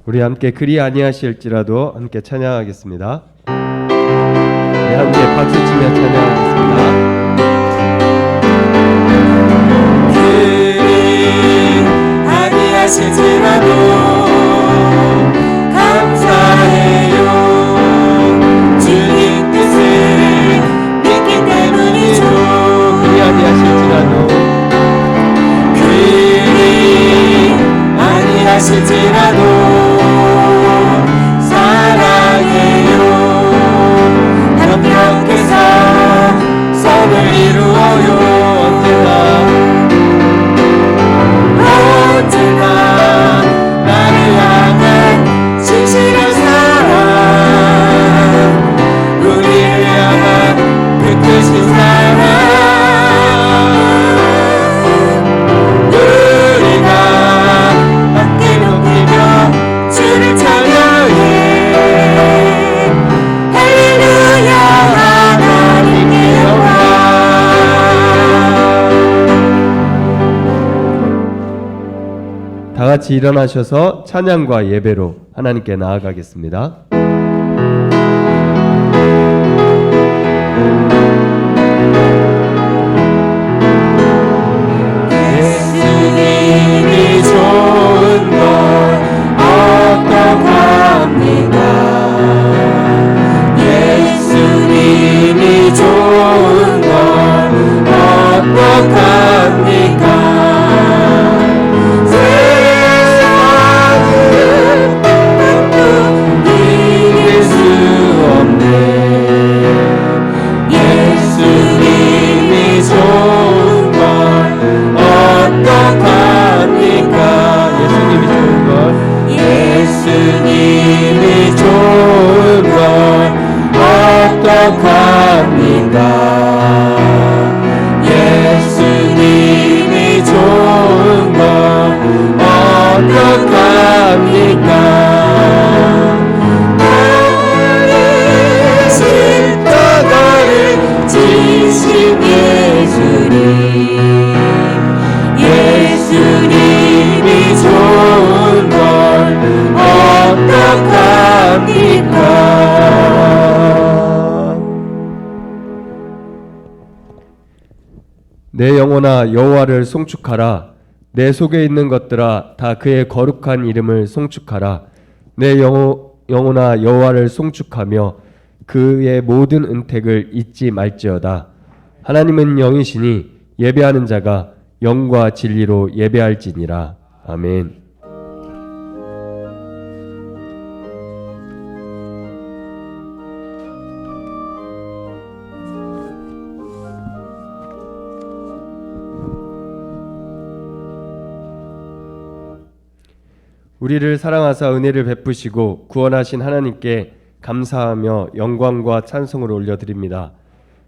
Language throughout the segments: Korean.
우리 함께 그리 아니하실지라도 함께 찬양하겠습니다. 네, 함께 박수치며 찬양하겠습니다. 그리 아니하실지라도 감사해요. 주님 뜻을 믿기 때문이죠. 그리 아니하실지라도 그리 아니하실지라도 사랑해요. 하나님께서 선을 이루어요. 언제나 나를 향한 진실한 사랑, 우리를 향한 그 크신 사랑, 우리가 함께 높이며 주를 찬양해. 할렐루야 하나님께 영광. 다 같이 일어나셔서 찬양과 예배로 하나님께 나아가겠습니다. 예수님이 좋은 걸 어떡합니까? 예수님이 좋은 걸 어떡합니까? 예수님이 좋은 걸 어떡합니까? 예수님이 좋은 걸 어떡합니까? 나를 싫다가를 지신 예수님, 예수님이 좋은 걸 어떡합니까? 내 영혼아 여호와를 송축하라. 내 속에 있는 것들아 다 그의 거룩한 이름을 송축하라. 내 영혼아 여호와를 송축하며 그의 모든 은택을 잊지 말지어다. 하나님은 영이시니 예배하는 자가 영과 진리로 예배할지니라. 아멘. 우리를 사랑하사 은혜를 베푸시고 구원하신 하나님께 감사하며 영광과 찬송을 올려드립니다.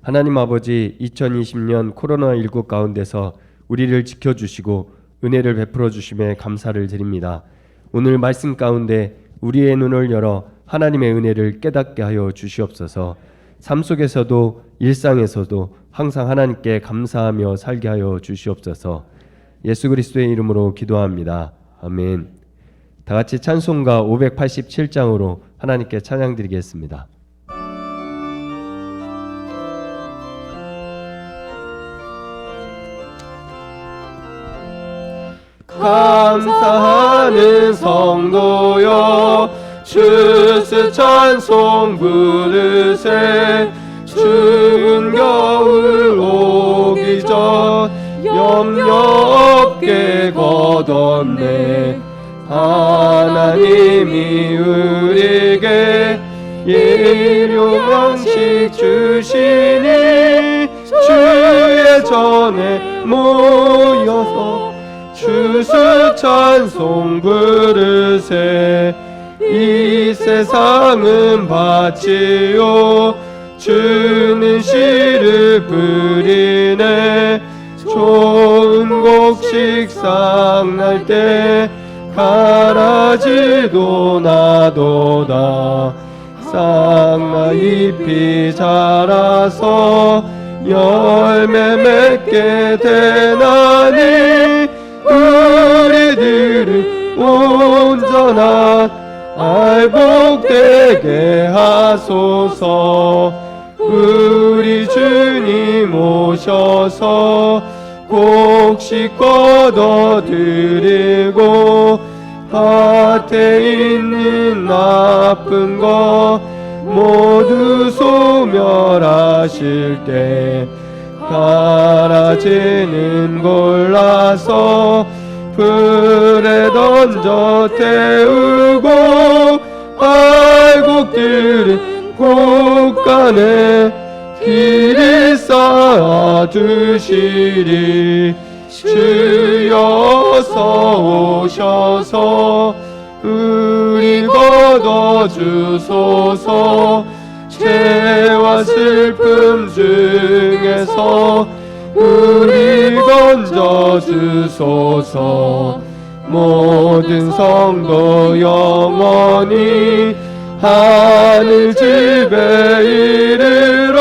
하나님 아버지, 2020년 코로나19 가운데서 우리를 지켜주시고 은혜를 베풀어 주심에 감사를 드립니다. 오늘 말씀 가운데 우리의 눈을 열어 하나님의 은혜를 깨닫게 하여 주시옵소서. 삶 속에서도 일상에서도 항상 하나님께 감사하며 살게 하여 주시옵소서. 예수 그리스도의 이름으로 기도합니다. 아멘. 다 같이 찬송가 587장으로 하나님께 찬양 드리겠습니다. 감사하는 성도여 주스 찬송 부르세. 추운 겨울 오기 전 염려 없게 걷었네. 하나님이 우리에게 일용양식 주시니 주의 전에 모여서 주스 찬송 부르세. 이 세상은 밭이요 주는 씨를 뿌리네. 좋은 곡식 싹날 때 가라지도 나도다. 쌍나 잎이 자라서 열매 맺게 되나니 우리들은 온전한 알복되게 하소서. 우리 주님 오셔서 곡식 거둬드리고 밭에 있는 나쁜 것 모두 소멸하실 때 가라지는 골라서 불에 던져 태우고 알곡들은 곳간에 길이 쌓아 두시리. 주여서 오셔서 우리 거둬주소서. 죄와 슬픔 중에서 우리 건져주소서. 모든 성도 영원히 하늘 집에 이르러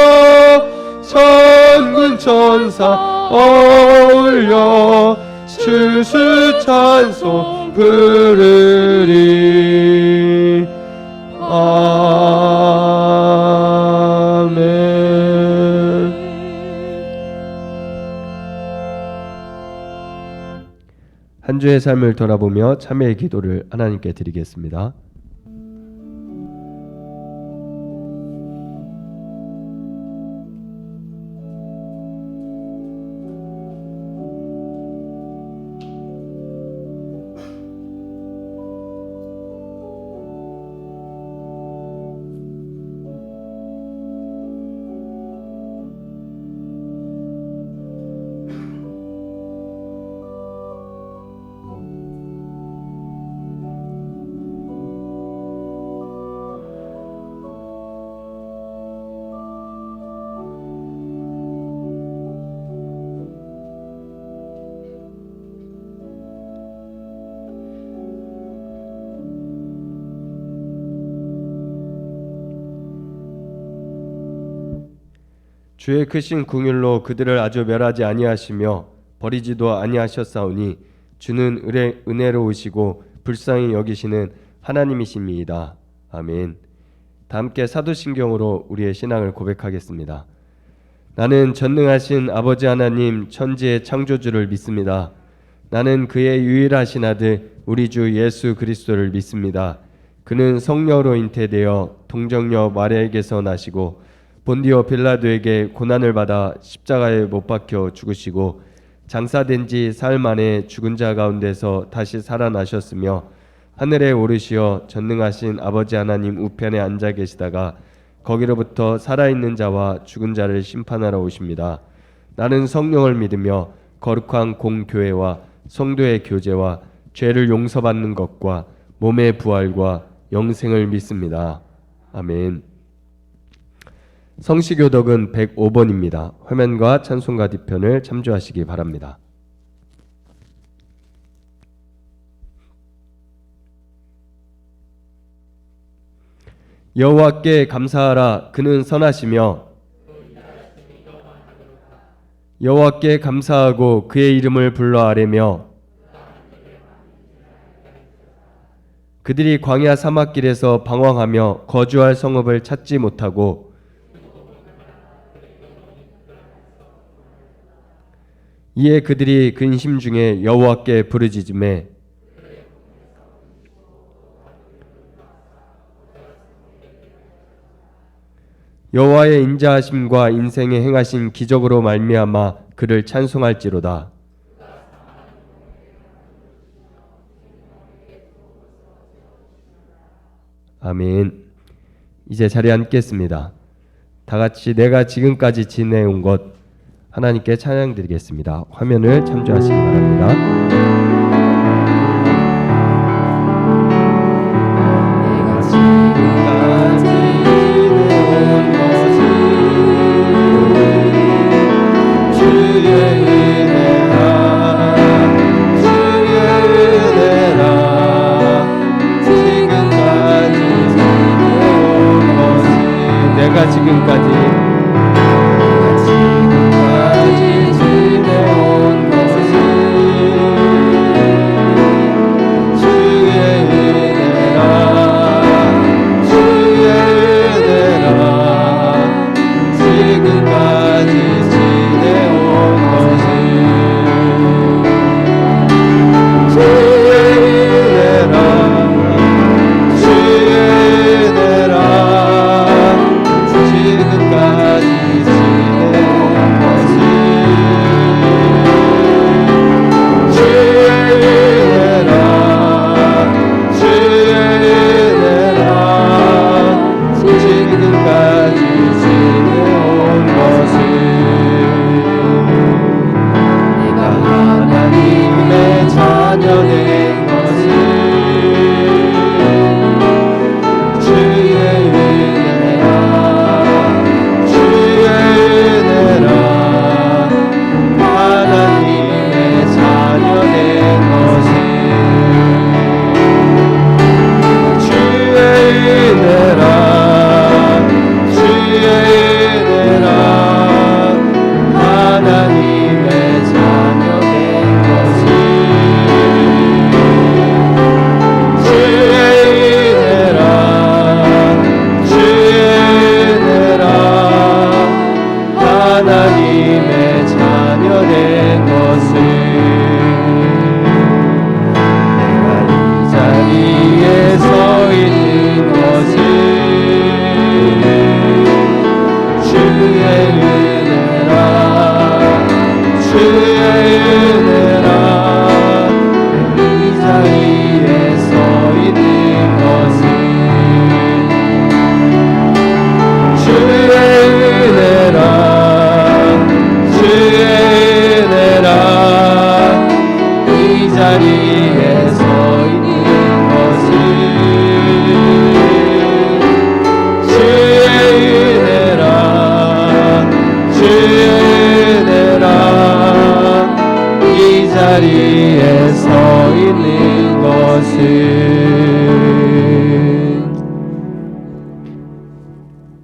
천군 천사 어울려 주수 찬송 부르리. 아멘. 한 주의 삶을 돌아보며 참회의 기도를 하나님께 드리겠습니다. 주의 크신 긍휼로 그들을 아주 멸하지 아니하시며 버리지도 아니하셨사오니 주는 은혜로우시고 불쌍히 여기시는 하나님이십니다. 아멘. 다 함께 사도신경으로 우리의 신앙을 고백하겠습니다. 나는 전능하신 아버지 하나님 천지의 창조주를 믿습니다. 나는 그의 유일하신 아들 우리 주 예수 그리스도를 믿습니다. 그는 성령으로 잉태되어 동정녀 마리아에게서 나시고 본디오 빌라도에게 고난을 받아 십자가에 못 박혀 죽으시고 장사된 지 사흘 만에 죽은 자 가운데서 다시 살아나셨으며 하늘에 오르시어 전능하신 아버지 하나님 우편에 앉아 계시다가 거기로부터 살아있는 자와 죽은 자를 심판하러 오십니다. 나는 성령을 믿으며 거룩한 공교회와 성도의 교제와 죄를 용서받는 것과 몸의 부활과 영생을 믿습니다. 아멘. 성시교독은 105번입니다. 화면과 찬송가 뒤편을 참조하시기 바랍니다. 여호와께 감사하라. 그는 선하시며 여호와께 감사하고 그의 이름을 불러 아뢰며 그들이 광야 사막길에서 방황하며 거주할 성읍을 찾지 못하고 이에 그들이 근심 중에 여호와께 부르짖음에 여호와의 인자하심과 인생에 행하신 기적으로 말미암아 그를 찬송할지로다. 아멘. 이제 자리에 앉겠습니다. 다 같이 내가 지금까지 지내온 것 하나님께 찬양드리겠습니다. 화면을 참조하시기 바랍니다. 내가 지금까지 지내온 것은 자녀 된 것을 주의 은혜라 주의 은혜라 하나님의 자녀 된 것을 주의 은혜라 주의 은혜라 하나님의 자녀 된 것을 주의 은혜라 주의 은혜라 하나님의 자녀 된 것을 내가 이 자리에 서 있는 것을 주의 은혜라 주의 은혜라 이 자리에 서 있는 것을 주의 은혜라 주의 은혜라 이 자리에 서 있는 것을 주의 은혜라 주의 은혜라 이 자리에 서 있는 것을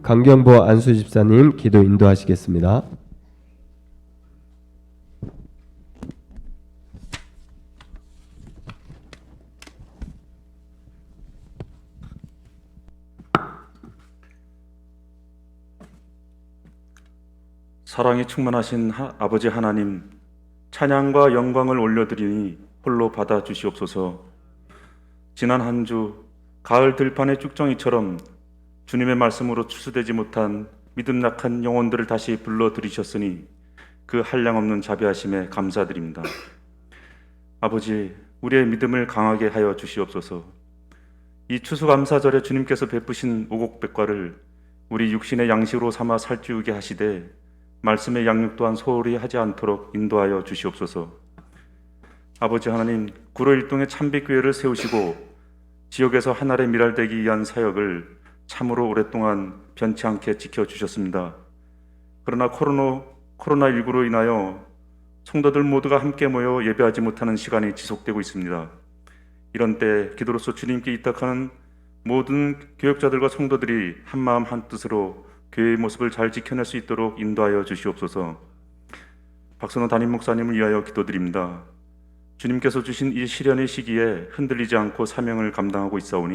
강경보 안수 집사님 기도 인도하시겠습니다. 사랑이 충만하신 아버지 하나님, 찬양과 영광을 올려드리니 홀로 받아주시옵소서. 지난 한 주 가을 들판의 쭉정이처럼 주님의 말씀으로 추수되지 못한 믿음 약한 영혼들을 다시 불러들이셨으니 그 한량없는 자비하심에 감사드립니다. 아버지, 우리의 믿음을 강하게 하여 주시옵소서. 이 추수감사절에 주님께서 베푸신 오곡백과를 우리 육신의 양식으로 삼아 살찌우게 하시되 말씀의 양육 또한 소홀히 하지 않도록 인도하여 주시옵소서. 아버지 하나님, 구로일동의 참빛교회를 세우시고 지역에서 하나의 미랄되기 위한 사역을 참으로 오랫동안 변치 않게 지켜주셨습니다. 그러나 코로나19로 인하여 성도들 모두가 함께 모여 예배하지 못하는 시간이 지속되고 있습니다. 이런 때 기도로서 주님께 입탁하는 모든 교역자들과 성도들이 한마음 한뜻으로 교회의 모습을 잘 지켜낼 수 있도록 인도하여 주시옵소서. 박선호 담임 목사님을 위하여 기도드립니다. 주님께서 주신 이 시련의 시기에 흔들리지 않고 사명을 감당하고 있사오니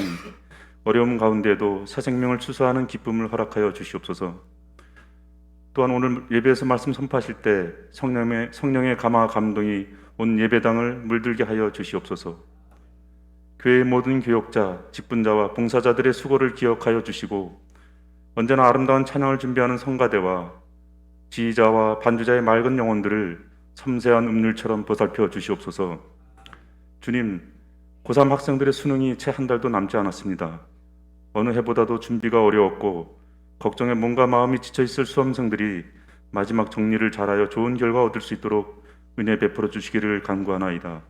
어려움 가운데에도 새 생명을 추수하는 기쁨을 허락하여 주시옵소서. 또한 오늘 예배에서 말씀 선포하실 때 성령의 감화 감동이 온 예배당을 물들게 하여 주시옵소서. 교회의 모든 교역자, 직분자와 봉사자들의 수고를 기억하여 주시고 언제나 아름다운 찬양을 준비하는 성가대와 지휘자와 반주자의 맑은 영혼들을 섬세한 음률처럼 보살펴 주시옵소서. 주님, 고3 학생들의 수능이 채 한 달도 남지 않았습니다. 어느 해보다도 준비가 어려웠고 걱정에 몸과 마음이 지쳐있을 수험생들이 마지막 정리를 잘하여 좋은 결과 얻을 수 있도록 은혜 베풀어 주시기를 간구하나이다.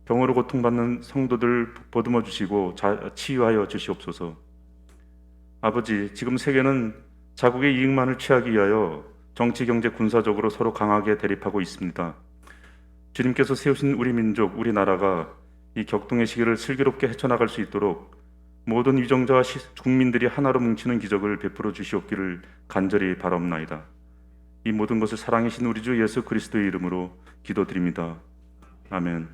병으로 고통받는 성도들 보듬어 주시고 치유하여 주시옵소서. 아버지, 지금 세계는 자국의 이익만을 취하기 위하여 정치, 경제, 군사적으로 서로 강하게 대립하고 있습니다. 주님께서 세우신 우리 민족, 우리나라가 이 격동의 시기를 슬기롭게 헤쳐나갈 수 있도록 모든 위정자와 국민들이 하나로 뭉치는 기적을 베풀어 주시옵기를 간절히 바라옵나이다. 이 모든 것을 사랑이신 우리 주 예수 그리스도의 이름으로 기도드립니다. 아멘.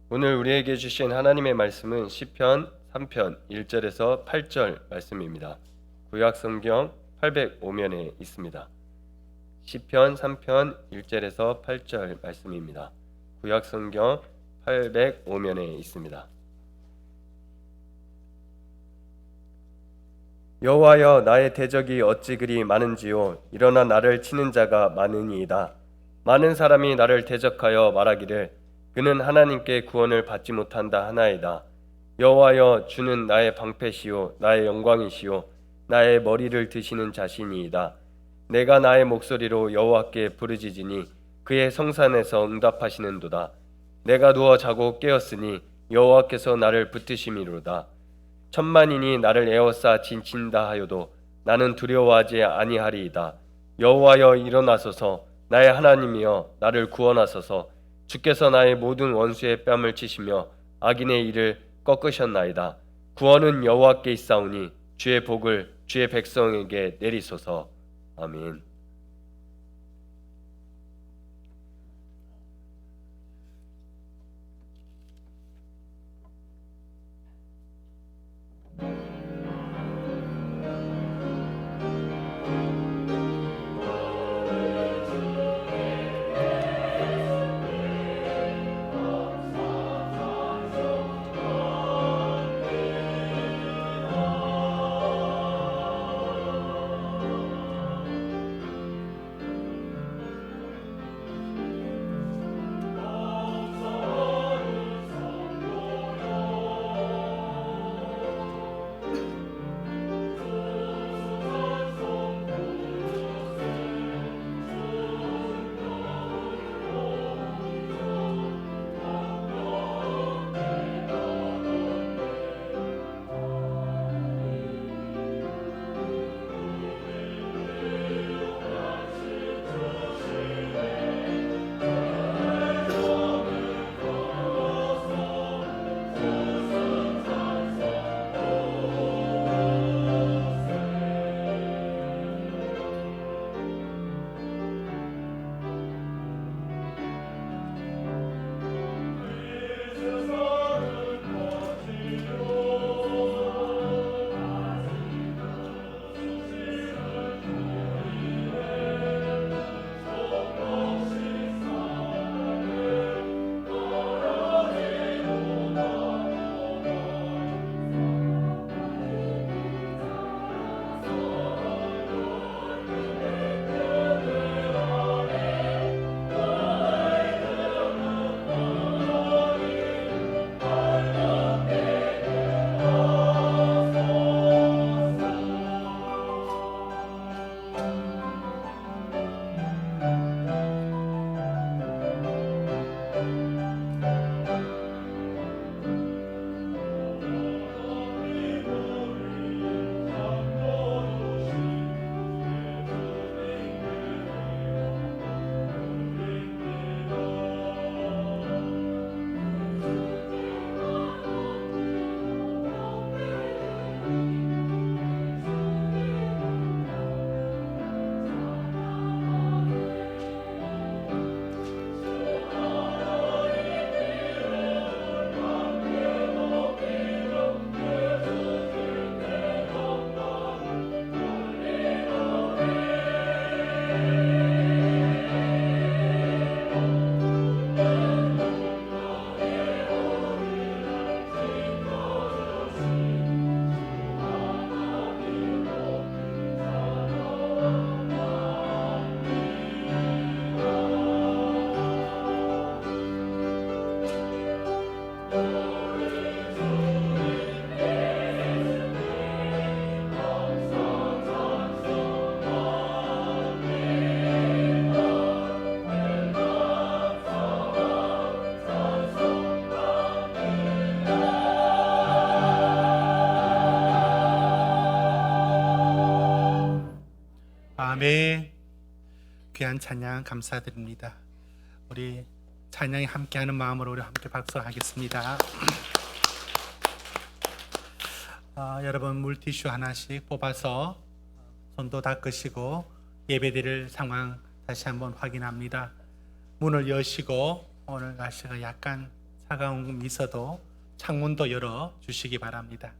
오늘 우리에게 주신 하나님의 말씀은 시편 3편 1절에서 8절 말씀입니다. 구약성경 805면에 있습니다. 시편 3편 1절에서 8절 말씀입니다. 구약성경 805면에 있습니다. 여호와여, 나의 대적이 어찌 그리 많은지요. 일어나 나를 치는 자가 많으니이다. 많은 사람이 나를 대적하여 말하기를 그는 하나님께 구원을 받지 못한다 하나이다. 여호와여, 주는 나의 방패시요 나의 영광이시요 나의 머리를 드시는 자신이이다. 내가 나의 목소리로 여호와께 부르짖으니 그의 성산에서 응답하시는도다. 내가 누워 자고 깨었으니 여호와께서 나를 붙드심이로다. 천만인이 나를 에워싸 진친다 하여도 나는 두려워하지 아니하리이다. 여호와여, 일어나소서. 나의 하나님이여, 나를 구원하소서. 주께서 나의 모든 원수의 뺨을 치시며 악인의 일을 꺾으셨나이다. 구원은 여호와께 있사오니 주의 복을 주의 백성에게 내리소서. 아멘. 아멘. 귀한 찬양 감사드립니다. 우리 찬양이 함께하는 마음으로 우리 함께 박수하겠습니다. 여러분 물티슈 하나씩 뽑아서 손도 닦으시고 예배드릴 상황 다시 한번 확인합니다. 문을 여시고 오늘 날씨가 약간 차가운 있어도 창문도 열어 주시기 바랍니다.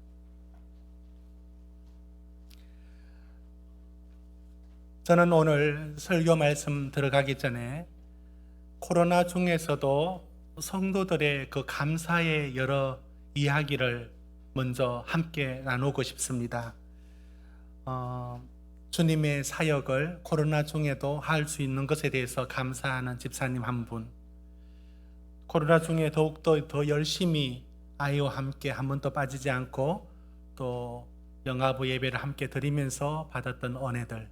저는 오늘 설교 말씀 들어가기 전에 코로나 중에서도 성도들의 그 감사의 여러 이야기를 먼저 함께 나누고 싶습니다. 주님의 사역을 코로나 중에도 할 수 있는 것에 대해서 감사하는 집사님 한 분, 코로나 중에 더욱더 더 열심히 아이와 함께 한 번도 빠지지 않고 또 영아부 예배를 함께 드리면서 받았던 은혜들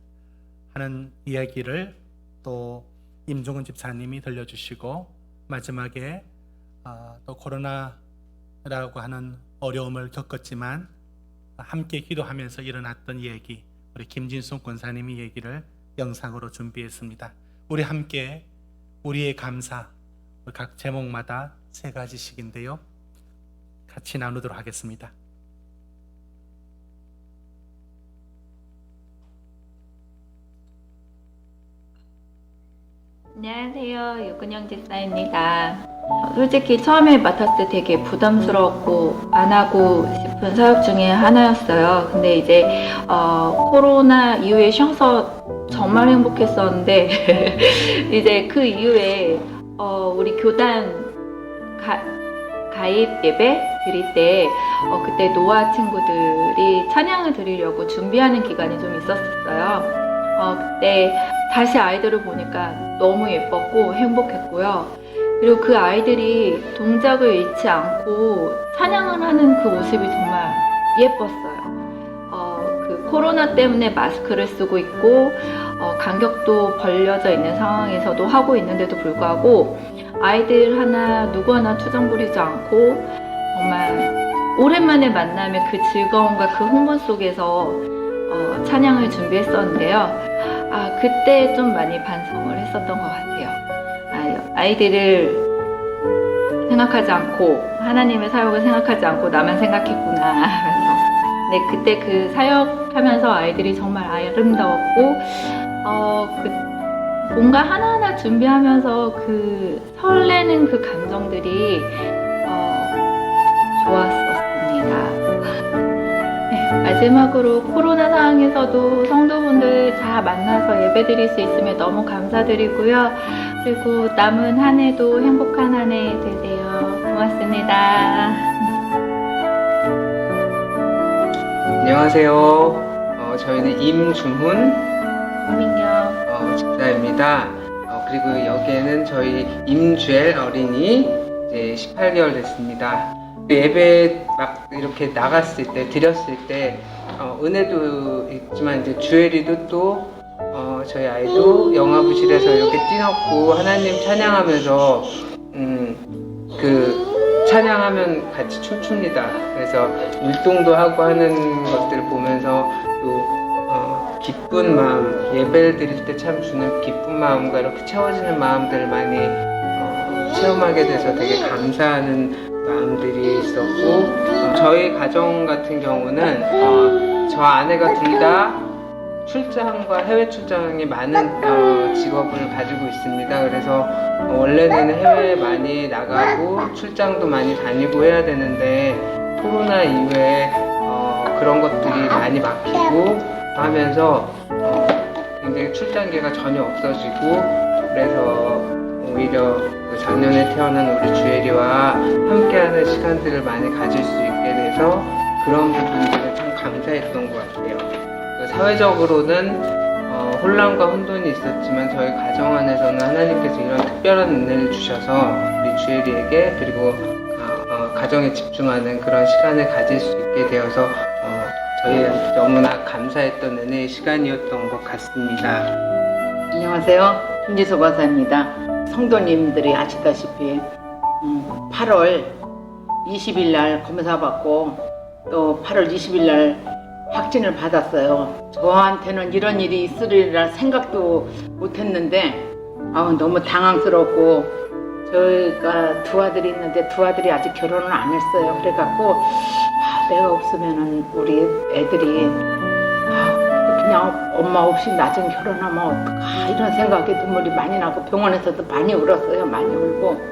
하는 이야기를 또 임종은 집사님이 들려주시고, 마지막에 또 코로나라고 하는 어려움을 겪었지만 함께 기도하면서 일어났던 얘기, 우리 김진숙 권사님이 얘기를 영상으로 준비했습니다. 우리 함께 우리의 감사, 각 제목마다 3가지씩인데요, 같이 나누도록 하겠습니다. 안녕하세요. 유근영 집사입니다. 솔직히 처음에 맡았을 때 되게 부담스럽고 안 하고 싶은 사역 중에 하나였어요. 근데 이제 코로나 이후에 쉬어서 정말 행복했었는데 이제 그 이후에 우리 교단 가입 예배 드릴 때 그때 노아 친구들이 찬양을 드리려고 준비하는 기간이 좀 있었어요. 그때 다시 아이들을 보니까 너무 예뻤고 행복했고요. 그리고 그 아이들이 동작을 잃지 않고 찬양을 하는 그 모습이 정말 예뻤어요. 그 코로나 때문에 마스크를 쓰고 있고 간격도 벌려져 있는 상황에서도 하고 있는데도 불구하고 아이들 누구 하나 투정 부리지 않고 정말 오랜만에 만나면 그 즐거움과 그 흥분 속에서 찬양을 준비했었는데요. 그때 좀 많이 반성을 했었던 것 같아요. 아이들을 생각하지 않고 하나님의 사역을 생각하지 않고 나만 생각했구나 하면서, 근데 그때 그 사역하면서 아이들이 정말 아름다웠고 뭔가 하나하나 준비하면서 그 설레는 그 감정들이 좋았었습니다. 마지막으로 코로나 상황에서도 성도분들 다 만나서 예배드릴 수 있으면 너무 감사드리고요. 그리고 남은 한 해도 행복한 한 해 되세요. 고맙습니다. 안녕하세요. 저희는 임중훈 민경 집사입니다. 그리고 여기에는 저희 임주엘 어린이 이제 18개월 됐습니다. 예배 막 이렇게 나갔을 때, 드렸을 때 은혜도 있지만 이제 주엘이도 또 저희 아이도 영화부실에서 이렇게 뛰었고 하나님 찬양하면서 그 찬양하면 같이 춤춥니다. 그래서 율동도 하고 하는 것들을 보면서 또 기쁜 마음, 예배를 드릴 때 참 주는 기쁜 마음과 이렇게 채워지는 마음들을 많이 체험하게 돼서 되게 감사하는 마음들이 있었고, 저희 가정 같은 경우는 저 아내가 둘 다 출장과 해외 출장이 많은 직업을 가지고 있습니다. 그래서 원래는 해외에 많이 나가고 출장도 많이 다니고 해야 되는데 코로나 이후에 그런 것들이 많이 막히고 하면서 굉장히 출장기가 전혀 없어지고, 그래서 오히려 작년에 태어난 우리 주엘이와 함께하는 시간들을 많이 가질 수 있게 돼서 그런 부분들은 참 감사했던 것 같아요. 사회적으로는 혼란과 혼돈이 있었지만 저희 가정 안에서는 하나님께서 이런 특별한 은혜를 주셔서 우리 주엘이에게, 그리고 가정에 집중하는 그런 시간을 가질 수 있게 되어서 저희한테 너무나 감사했던 은혜의 시간이었던 것 같습니다. 안녕하세요. 김지수 권사입니다. 성도님들이 아시다시피 8월 20일 날 검사 받고 또 8월 20일 날 확진을 받았어요. 저한테는 이런 일이 있으리라 생각도 못했는데 너무 당황스럽고, 저희가 두 아들이 있는데 두 아들이 아직 결혼을 안 했어요. 그래갖고 내가 없으면은 우리 애들이 그냥 엄마 없이 나중 결혼하면 어떡하, 이런 생각에 눈물이 많이 나고 병원에서도 많이 울었어요. 많이 울고.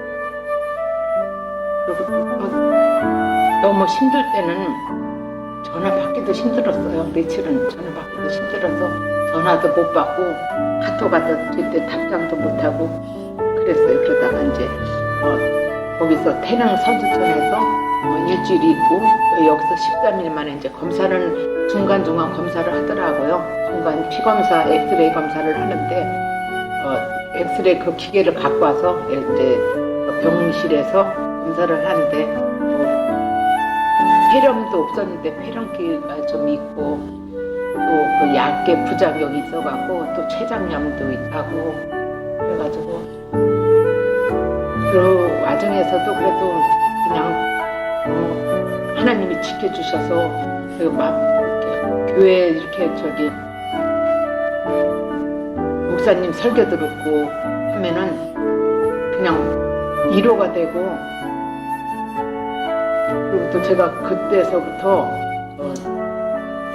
그리고 너무 힘들 때는 전화 받기도 힘들었어요. 며칠은 전화 받기도 힘들어서 전화도 못 받고 카톡 와서 그때 답장도 못 하고 그랬어요. 그러다가 이제 거기서 태릉 서주촌에서 일주일이 있고 또 여기서 13일 만에 이제 검사를 중간중간 검사를 하더라고요. 중간 피 검사, 엑스레이 검사를 하는데 엑스레이 그 기계를 갖고 와서 이제 병실에서 검사를 하는데 폐렴도 없었는데 폐렴기가 좀 있고 또 그 약의 부작용이 있어갖고 또 췌장염도 있다고 그래가지고 그 와중에서도 그래도 그냥 하나님이 지켜주셔서 막 이렇게 교회 이렇게 저기 목사님 설교 듣고 하면은 그냥 위로가 되고 그리고 또 제가 그때서부터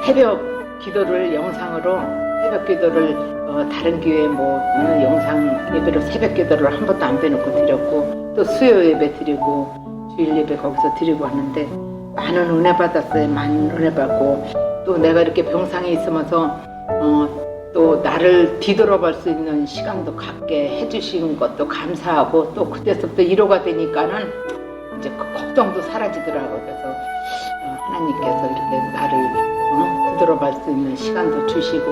새벽 기도를 영상으로 새벽 기도를 다른 교회 뭐 영상 예배로 새벽 기도를 한 번도 안 빼놓고 드렸고 또 수요 예배 드리고 주일 예배 거기서 드리고 하는데 많은 은혜 받았어요. 많은 은혜 받고 또 내가 이렇게 병상에 있으면서 또 나를 뒤돌아볼 수 있는 시간도 갖게 해주신 것도 감사하고 또 그때서부터 위로가 되니까는 이제 그 걱정도 사라지더라고요. 그래서 하나님께서 이렇게 나를 뒤돌아볼 수 있는 시간도 주시고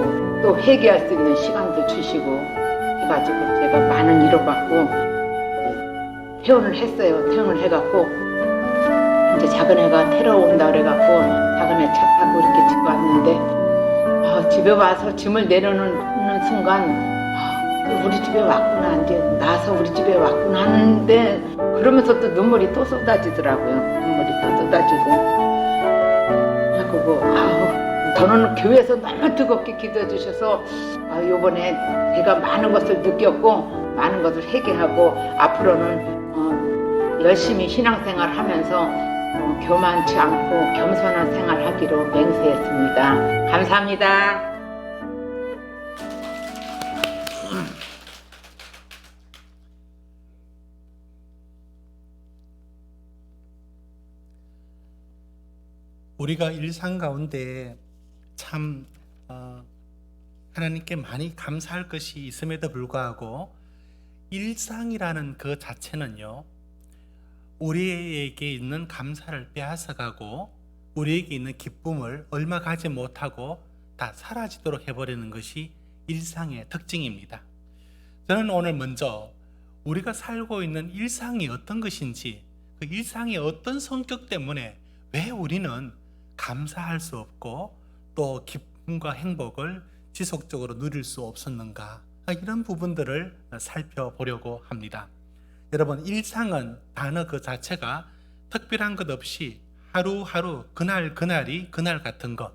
또 회개할 수 있는 시간도 주시고 해가지고 제가 많은 위로받고 퇴원을 했어요. 퇴원을 해갖고 이제 작은 애가 테러 온다 그래갖고 작은 애 차 타고 이렇게 집에 왔는데 집에 와서 짐을 내려놓는 순간 우리 집에 왔구나 이제 나서 우리 집에 왔구나 하는데 그러면서 또 눈물이 또 쏟아지더라고요. 눈물이 또 쏟아지고 그리고 저는 교회에서 너무 뜨겁게 기도해 주셔서 이번에 제가 많은 것을 느꼈고 많은 것을 회개하고 앞으로는 열심히 신앙생활 하면서 교만치 않고 겸손한 생활하기로 맹세했습니다. 감사합니다. 우리가 일상 가운데 참 하나님께 많이 감사할 것이 있음에도 불구하고 일상이라는 그 자체는요 우리에게 있는 감사를 빼앗아가고 우리에게 있는 기쁨을 얼마 가지 못하고 다 사라지도록 해버리는 것이 일상의 특징입니다. 저는 오늘 먼저 우리가 살고 있는 일상이 어떤 것인지 그 일상의 어떤 성격 때문에 왜 우리는 감사할 수 없고 또 기쁨과 행복을 지속적으로 누릴 수 없었는가 이런 부분들을 살펴보려고 합니다. 여러분 일상은 단어 그 자체가 특별한 것 없이 하루하루 그날이 그날 같은 것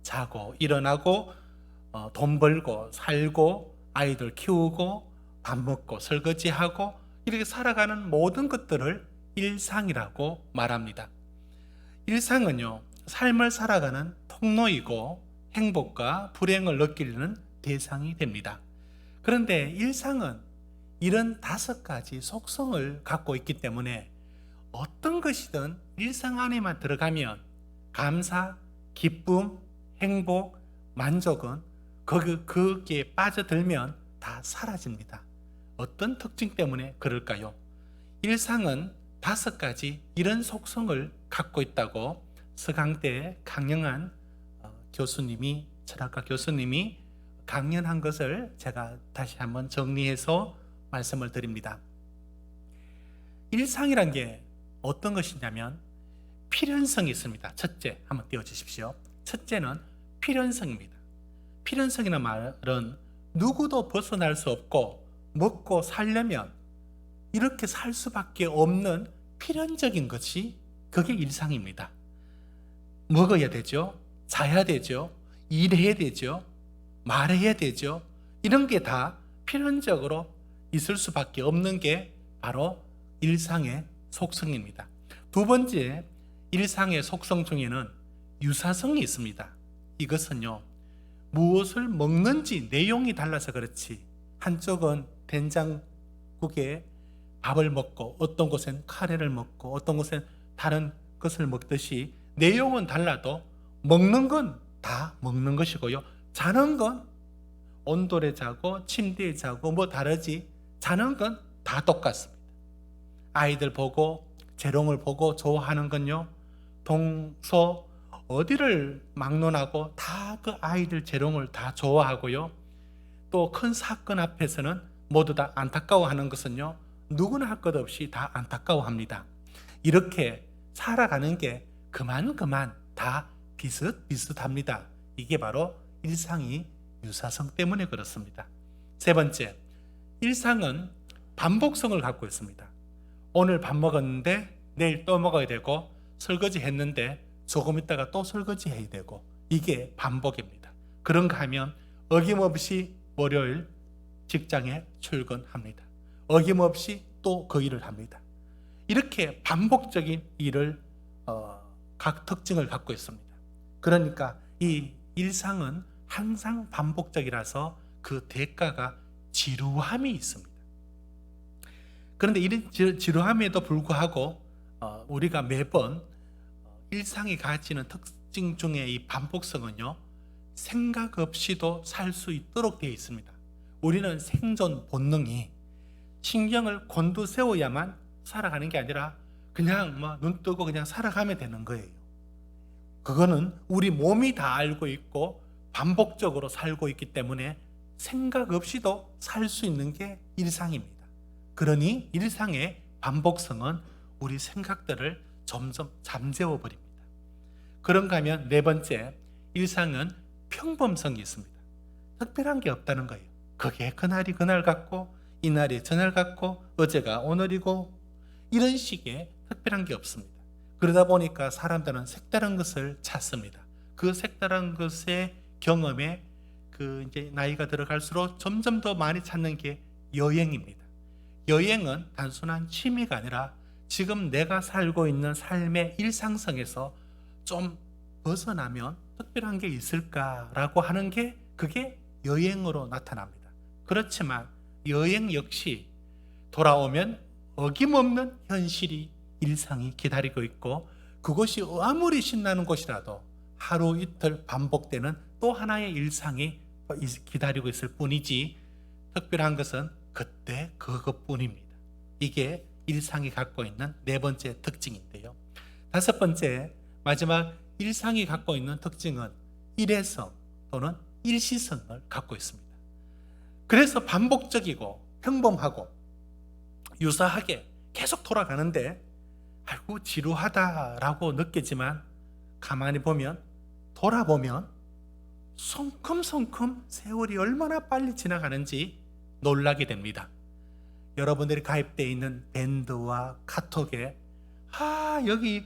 자고 일어나고 돈 벌고 살고 아이들 키우고 밥 먹고 설거지하고 이렇게 살아가는 모든 것들을 일상이라고 말합니다. 일상은요 삶을 살아가는 통로이고 행복과 불행을 느끼는 대상이 됩니다. 그런데 일상은 이런 5가지 속성을 갖고 있기 때문에 어떤 것이든 일상 안에만 들어가면 감사, 기쁨, 행복, 만족은 거기에 빠져들면 다 사라집니다. 어떤 특징 때문에 그럴까요? 일상은 5가지 이런 속성을 갖고 있다고 서강대 강영한 교수님이 철학과 교수님이 강연한 것을 제가 다시 한번 정리해서 말씀을 드립니다. 일상이란 게 어떤 것이냐면 필연성이 있습니다. 첫째 한번 띄워주십시오. 첫째는 필연성입니다. 필연성이라는 말은 누구도 벗어날 수 없고 먹고 살려면 이렇게 살 수밖에 없는 필연적인 것이 그게 일상입니다. 먹어야 되죠. 자야 되죠. 일해야 되죠. 말해야 되죠. 이런 게 다 필연적으로 있을 수밖에 없는 게 바로 일상의 속성입니다. 두 번째, 일상의 속성 중에는 유사성이 있습니다. 이것은요, 무엇을 먹는지 내용이 달라서 그렇지 한쪽은 된장국에 밥을 먹고 어떤 곳엔 카레를 먹고 어떤 곳엔 다른 것을 먹듯이 내용은 달라도 먹는 건 다 먹는 것이고요. 자는 건 온돌에 자고 침대에 자고 뭐 다르지 자는 건 다 똑같습니다. 아이들 보고 재롱을 보고 좋아하는 건요, 동서 어디를 막론하고 다 그 아이들 재롱을 다 좋아하고요. 또 큰 사건 앞에서는 모두 다 안타까워하는 것은요, 누구나 할 것 없이 다 안타까워합니다. 이렇게 살아가는 게 그만 다 비슷비슷합니다. 이게 바로 일상이 유사성 때문에 그렇습니다. 세 번째, 일상은 반복성을 갖고 있습니다. 오늘 밥 먹었는데 내일 또 먹어야 되고, 설거지 했는데 조금 있다가 또 설거지 해야 되고, 이게 반복입니다. 그런가 하면 어김없이 월요일 직장에 출근합니다. 어김없이 또 그 일을 합니다. 이렇게 반복적인 일을 각 특징을 갖고 있습니다. 그러니까 이 일상은 항상 반복적이라서 그 대가가 지루함이 있습니다. 그런데 이런 지루함에도 불구하고 우리가 매번 일상이 가지는 특징 중에 이 반복성은요, 생각 없이도 살 수 있도록 되어 있습니다. 우리는 생존 본능이 신경을 곤두세워야만 살아가는 게 아니라 그냥 눈 뜨고 그냥 살아가면 되는 거예요. 그거는 우리 몸이 다 알고 있고 반복적으로 살고 있기 때문에 생각 없이도 살 수 있는 게 일상입니다. 그러니 일상의 반복성은 우리 생각들을 점점 잠재워 버립니다. 그런가 하면 네 번째, 일상은 평범성이 있습니다. 특별한 게 없다는 거예요. 그게 그날이 그날 같고 이날이 저날 같고 어제가 오늘이고 이런 식의 특별한 게 없습니다. 그러다 보니까 사람들은 색다른 것을 찾습니다. 그 색다른 것의 경험에 이제 나이가 들어갈수록 점점 더 많이 찾는 게 여행입니다. 여행은 단순한 취미가 아니라 지금 내가 살고 있는 삶의 일상성에서 좀 벗어나면 특별한 게 있을까라고 하는 게 그게 여행으로 나타납니다. 그렇지만 여행 역시 돌아오면 어김없는 현실이 일상이 기다리고 있고, 그것이 아무리 신나는 곳이라도 하루 이틀 반복되는 또 하나의 일상이 기다리고 있을 뿐이지 특별한 것은 그때 그것뿐입니다. 이게 일상이 갖고 있는 네 번째 특징인데요. 다섯 번째, 마지막 일상이 갖고 있는 특징은 일회성 또는 일시성을 갖고 있습니다. 그래서 반복적이고 평범하고 유사하게 계속 돌아가는데 아이고 지루하다라고 느끼지만 가만히 보면, 돌아보면 성큼성큼 세월이 얼마나 빨리 지나가는지 놀라게 됩니다. 여러분들이 가입되어 있는 밴드와 카톡에 여기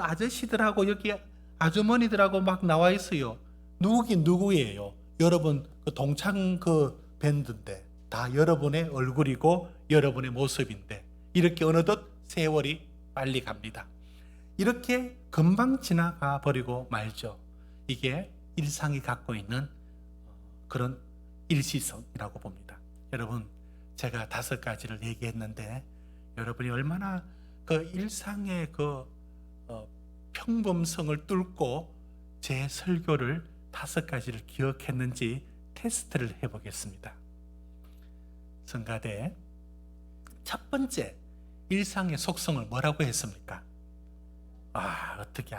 아저씨들하고 여기 아주머니들하고 막 나와 있어요. 누구긴 누구예요? 여러분 그 동창 그 밴드인데 다 여러분의 얼굴이고 여러분의 모습인데 이렇게 어느덧 세월이 빨리 갑니다. 이렇게 금방 지나가 버리고 말죠. 이게 일상이 갖고 있는 그런 일시성이라고 봅니다. 여러분, 제가 5가지를 얘기했는데 여러분이 얼마나 그 일상의 그 평범성을 뚫고 제 설교를 5가지를 기억했는지 테스트를 해보겠습니다. 성가대, 첫 번째 일상의 속성을 뭐라고 했습니까? 어떻게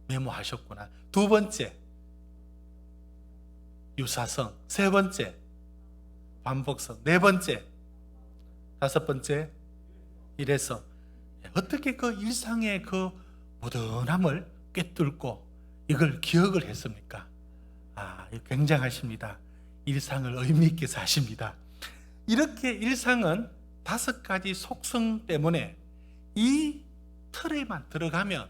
메모하셨구나. 두 번째 유사성, 세 번째 반복성, 네 번째, 다섯 번째 일회성. 어떻게 그 일상의 그 무던함을 꿰뚫고 이걸 기억을 했습니까? 굉장하십니다. 일상을 의미 있게 사십니다. 이렇게 일상은 5가지 속성 때문에 이 틀에만 들어가면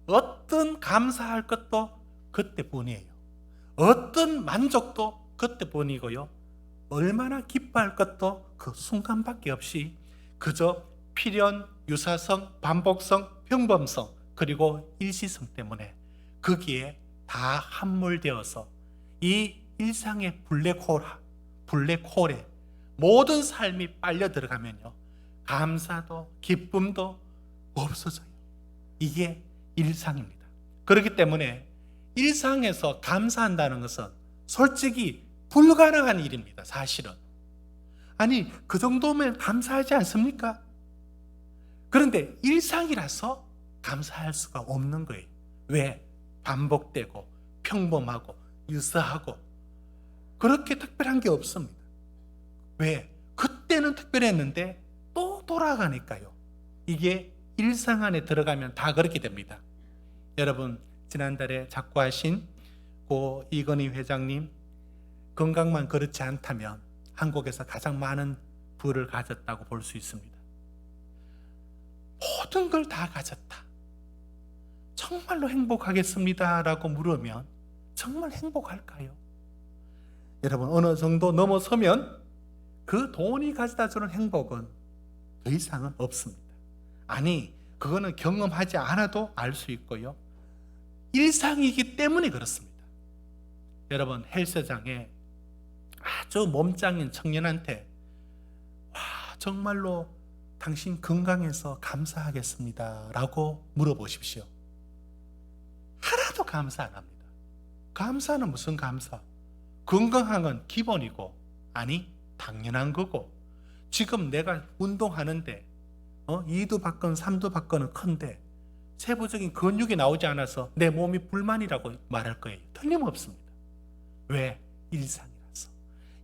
어떤 감사할 것도 그때뿐이에요. 어떤 만족도 그때뿐이고요. 얼마나 기뻐할 것도 그 순간밖에 없이 그저 필연, 유사성, 반복성, 평범성, 그리고 일시성 때문에 거기에 다 함몰되어서 이 일상의 블랙홀에 모든 삶이 빨려 들어가면요, 감사도 기쁨도 없어져요. 이게 일상입니다. 그렇기 때문에 일상에서 감사한다는 것은 솔직히 불가능한 일입니다. 사실은. 아니, 그 정도면 감사하지 않습니까? 그런데 일상이라서 감사할 수가 없는 거예요. 왜? 반복되고 평범하고 유사하고 그렇게 특별한 게 없습니다. 왜? 그때는 특별했는데 또 돌아가니까요. 이게 일상 안에 들어가면 다 그렇게 됩니다. 여러분, 지난달에 작고하신 고 이건희 회장님 건강만 그렇지 않다면 한국에서 가장 많은 부를 가졌다고 볼 수 있습니다. 모든 걸 다 가졌다. 정말로 행복하겠습니다 라고 물으면 정말 행복할까요? 여러분, 어느 정도 넘어서면 그 돈이 가져다 주는 행복은 더 이상은 없습니다. 아니, 그거는 경험하지 않아도 알 수 있고요. 일상이기 때문에 그렇습니다. 여러분, 헬스장에 아주 몸짱인 청년한테 와, 정말로 당신 건강해서 감사하겠습니다 라고 물어보십시오. 하나도 감사 안 합니다. 감사는 무슨 감사? 건강한 건 기본이고, 아니 당연한 거고, 지금 내가 운동하는데 2두 받건 3두 받건은 큰데 세부적인 근육이 나오지 않아서 내 몸이 불만이라고 말할 거예요. 틀림없습니다. 왜? 일상이라서.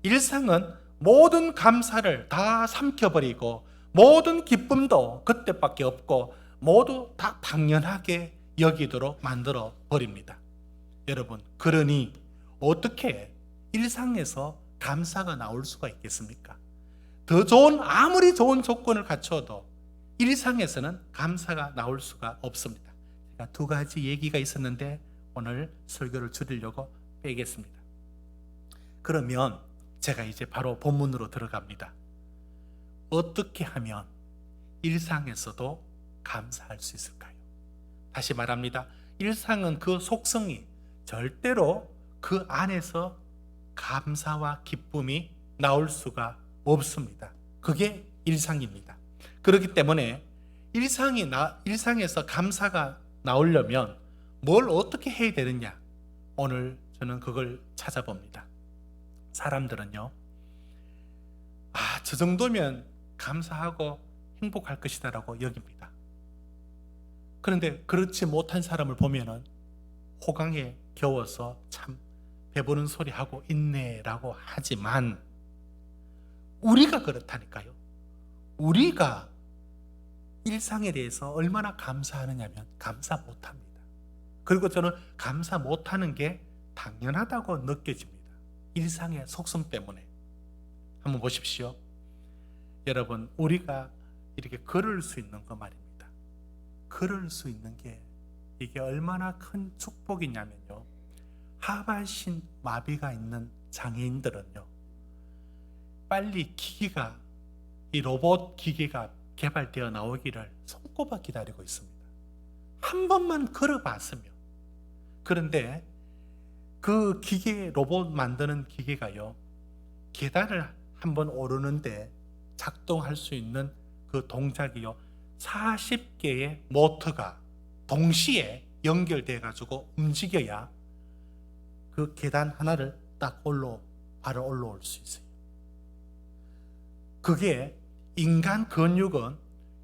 일상은 모든 감사를 다 삼켜버리고 모든 기쁨도 그때밖에 없고 모두 다 당연하게 여기도록 만들어 버립니다. 여러분, 그러니 어떻게 일상에서 감사가 나올 수가 있겠습니까? 더 좋은, 아무리 좋은 조건을 갖춰도 일상에서는 감사가 나올 수가 없습니다. 제가 두 가지 얘기가 있었는데 오늘 설교를 줄이려고 빼겠습니다. 그러면 제가 이제 바로 본문으로 들어갑니다. 어떻게 하면 일상에서도 감사할 수 있을까요? 다시 말합니다. 일상은 그 속성이 절대로 그 안에서 감사와 기쁨이 나올 수가 없습니다. 그게 일상입니다. 그렇기 때문에 일상에서 감사가 나오려면 뭘 어떻게 해야 되느냐? 오늘 저는 그걸 찾아봅니다. 사람들은요, 저 정도면 감사하고 행복할 것이다라고 여깁니다. 그런데 그렇지 못한 사람을 보면은 호강에 겨워서 참 배부른 소리 하고 있네라고 하지만 우리가 그렇다니까요. 우리가 일상에 대해서 얼마나 감사하느냐면 감사 못합니다. 그리고 저는 감사 못하는 게 당연하다고 느껴집니다. 일상의 속성 때문에. 한번 보십시오. 여러분, 우리가 이렇게 걸을 수 있는 거 말입니다. 걸을 수 있는 게 이게 얼마나 큰 축복이냐면요, 하반신 마비가 있는 장애인들은요, 빨리 기계가, 이 로봇 기계가 개발되어 나오기를 손꼽아 기다리고 있습니다. 한 번만 걸어봤으면. 그런데 그 기계, 로봇 만드는 기계가요, 계단을 한번 오르는데 작동할 수 있는 그 동작이요, 40개의 모터가 동시에 연결돼 가지고 움직여야 그 계단 하나를 딱 바로 올라올 수 있어요. 그게 인간 근육은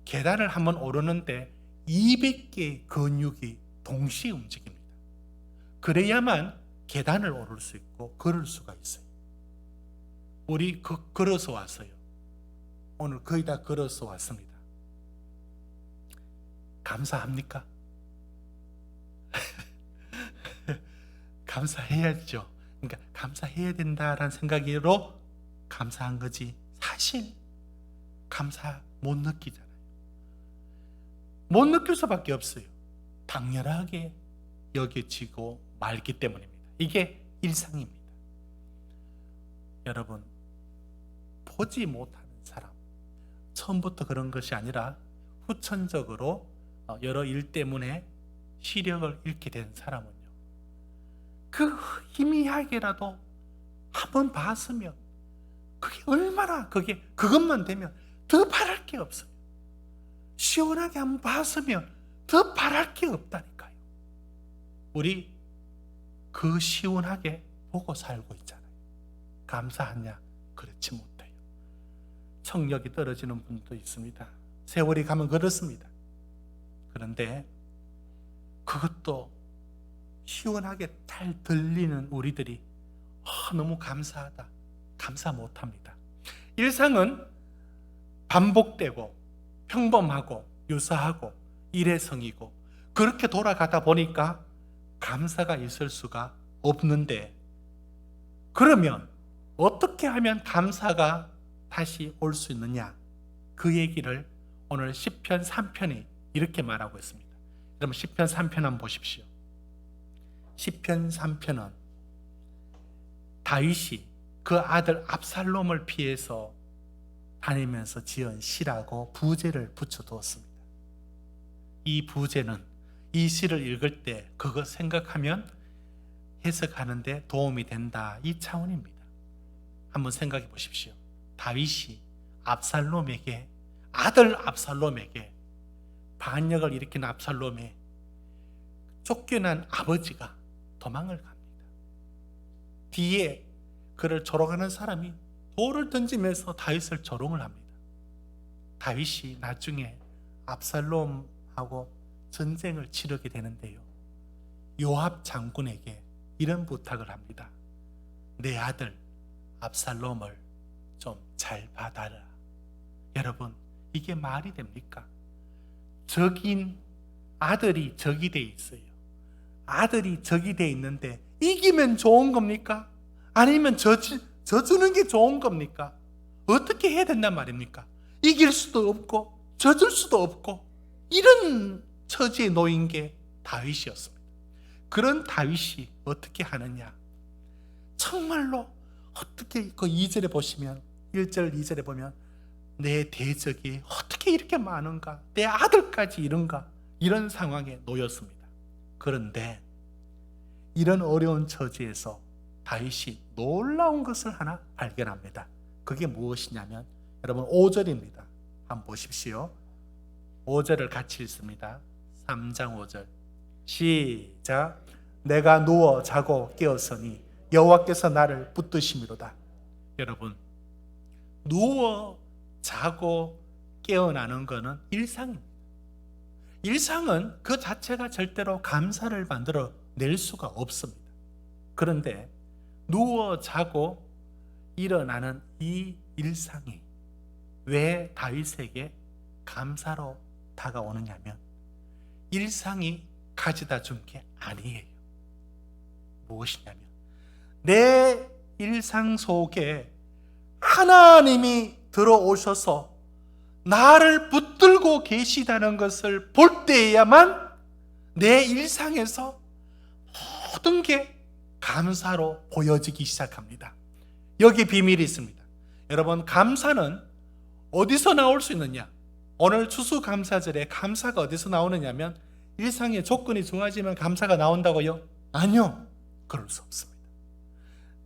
계단을 한번 오르는데 200개의 근육이 동시에 움직입니다. 그래야만 계단을 오를 수 있고 걸을 수가 있어요. 우리 걸어서 왔어요. 오늘 거의 다 걸어서 왔습니다. 감사합니까? 감사해야죠. 그러니까 감사해야 된다라는 생각으로 감사한 거지, 사실 감사 못 느끼잖아요. 못 느낄 수밖에 없어요. 당연하게 여겨지고 말기 때문입니다. 이게 일상입니다. 여러분, 보지 못하는 사람, 처음부터 그런 것이 아니라 후천적으로 여러 일 때문에 시력을 잃게 된 사람은요, 그 희미하게라도 한번 봤으면 그게 얼마나, 그것만 되면 더 바랄 게 없어요. 시원하게 한번 봤으면 더 바랄 게 없다니까요. 우리 그 시원하게 보고 살고 있잖아요. 감사하냐? 그렇지 못해요. 청력이 떨어지는 분도 있습니다. 세월이 가면 그렇습니다. 그런데 그것도 시원하게 잘 들리는 우리들이 너무 감사하다, 감사 못합니다. 일상은 반복되고 평범하고 유사하고 일회성이고 그렇게 돌아가다 보니까 감사가 있을 수가 없는데, 그러면 어떻게 하면 감사가 다시 올 수 있느냐? 그 얘기를 오늘 시편 3편이 이렇게 말하고 있습니다. 여러분 시편 3편 한번 보십시오. 시편 3편은 다윗이 그 아들 압살롬을 피해서 다니면서 지은 시라고 부제를 붙여두었습니다. 이 부제는 이 시를 읽을 때 그거 생각하면 해석하는데 도움이 된다, 이 차원입니다. 한번 생각해 보십시오. 다윗이 압살롬에게, 아들 압살롬에게, 반역을 일으킨 압살롬에 쫓겨난 아버지가 도망을 갑니다. 뒤에 그를 조롱하는 사람이 돌을 던지면서 다윗을 조롱을 합니다. 다윗이 나중에 압살롬하고 전쟁을 치르게 되는데요, 요압 장군에게 이런 부탁을 합니다. 내 아들 압살롬을 좀 잘 봐달라. 여러분, 이게 말이 됩니까? 적인 아들이 적이 돼 있어요. 아들이 적이 돼 있는데 이기면 좋은 겁니까? 아니면 져주는 게 좋은 겁니까? 어떻게 해야 된단 말입니까? 이길 수도 없고 져줄 수도 없고 이런 처지에 놓인 게 다윗이었습니다. 그런 다윗이 어떻게 하느냐? 정말로 어떻게, 그 2절에 보시면, 1절 2절에 보면 내 대적이 어떻게 이렇게 많은가? 내 아들까지 이런가? 이런 상황에 놓였습니다. 그런데 이런 어려운 처지에서 다윗이 놀라운 것을 하나 발견합니다. 그게 무엇이냐면 여러분 5절입니다. 한번 보십시오. 5절을 같이 읽습니다. 3장 5절 시작. 내가 누워 자고 깨었으니 여호와께서 나를 붙드심이로다. 여러분, 누워 자고 깨어나는 것은 일상입니다. 일상은 그 자체가 절대로 감사를 만들어 낼 수가 없습니다. 그런데 누워 자고 일어나는 이 일상이 왜 다윗에게 감사로 다가오느냐면 일상이 가져다 준 게 아니에요. 무엇이냐면 내 일상 속에 하나님이 들어오셔서 나를 붙들고 계시다는 것을 볼 때에야만 내 일상에서 모든 게 감사로 보여지기 시작합니다. 여기 비밀이 있습니다. 여러분, 감사는 어디서 나올 수 있느냐? 오늘 추수감사절에 감사가 어디서 나오느냐면 일상의 조건이 좋아지면 감사가 나온다고요? 아니요, 그럴 수 없습니다.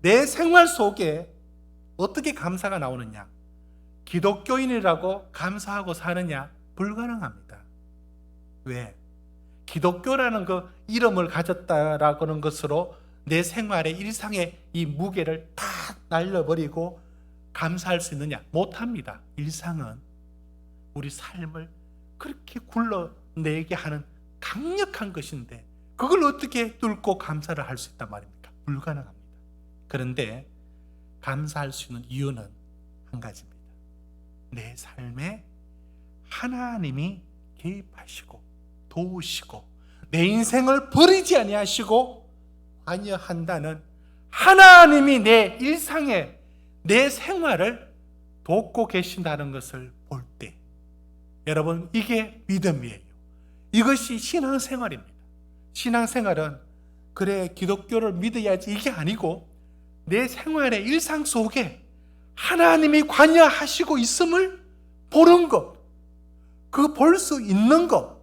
내 생활 속에 어떻게 감사가 나오느냐? 기독교인이라고 감사하고 사느냐? 불가능합니다. 왜? 기독교라는 그 이름을 가졌다라고 하는 것으로 내 생활의 일상의 이 무게를 다 날려버리고 감사할 수 있느냐? 못합니다. 일상은 우리 삶을 그렇게 굴러내게 하는 강력한 것인데 그걸 어떻게 뚫고 감사를 할 수 있단 말입니까? 불가능합니다. 그런데 감사할 수 있는 이유는 한 가지입니다. 내 삶에 하나님이 개입하시고 도우시고 내 인생을 버리지 아니하시고 관여한다는 하나님이 내 일상에 내 생활을 돕고 계신다는 것을 볼 때, 여러분, 이게 믿음이에요. 이것이 신앙생활입니다. 신앙생활은 그래 기독교를 믿어야지 이게 아니고 내 생활의 일상 속에 하나님이 관여하시고 있음을 보는 것, 그 볼 수 있는 것,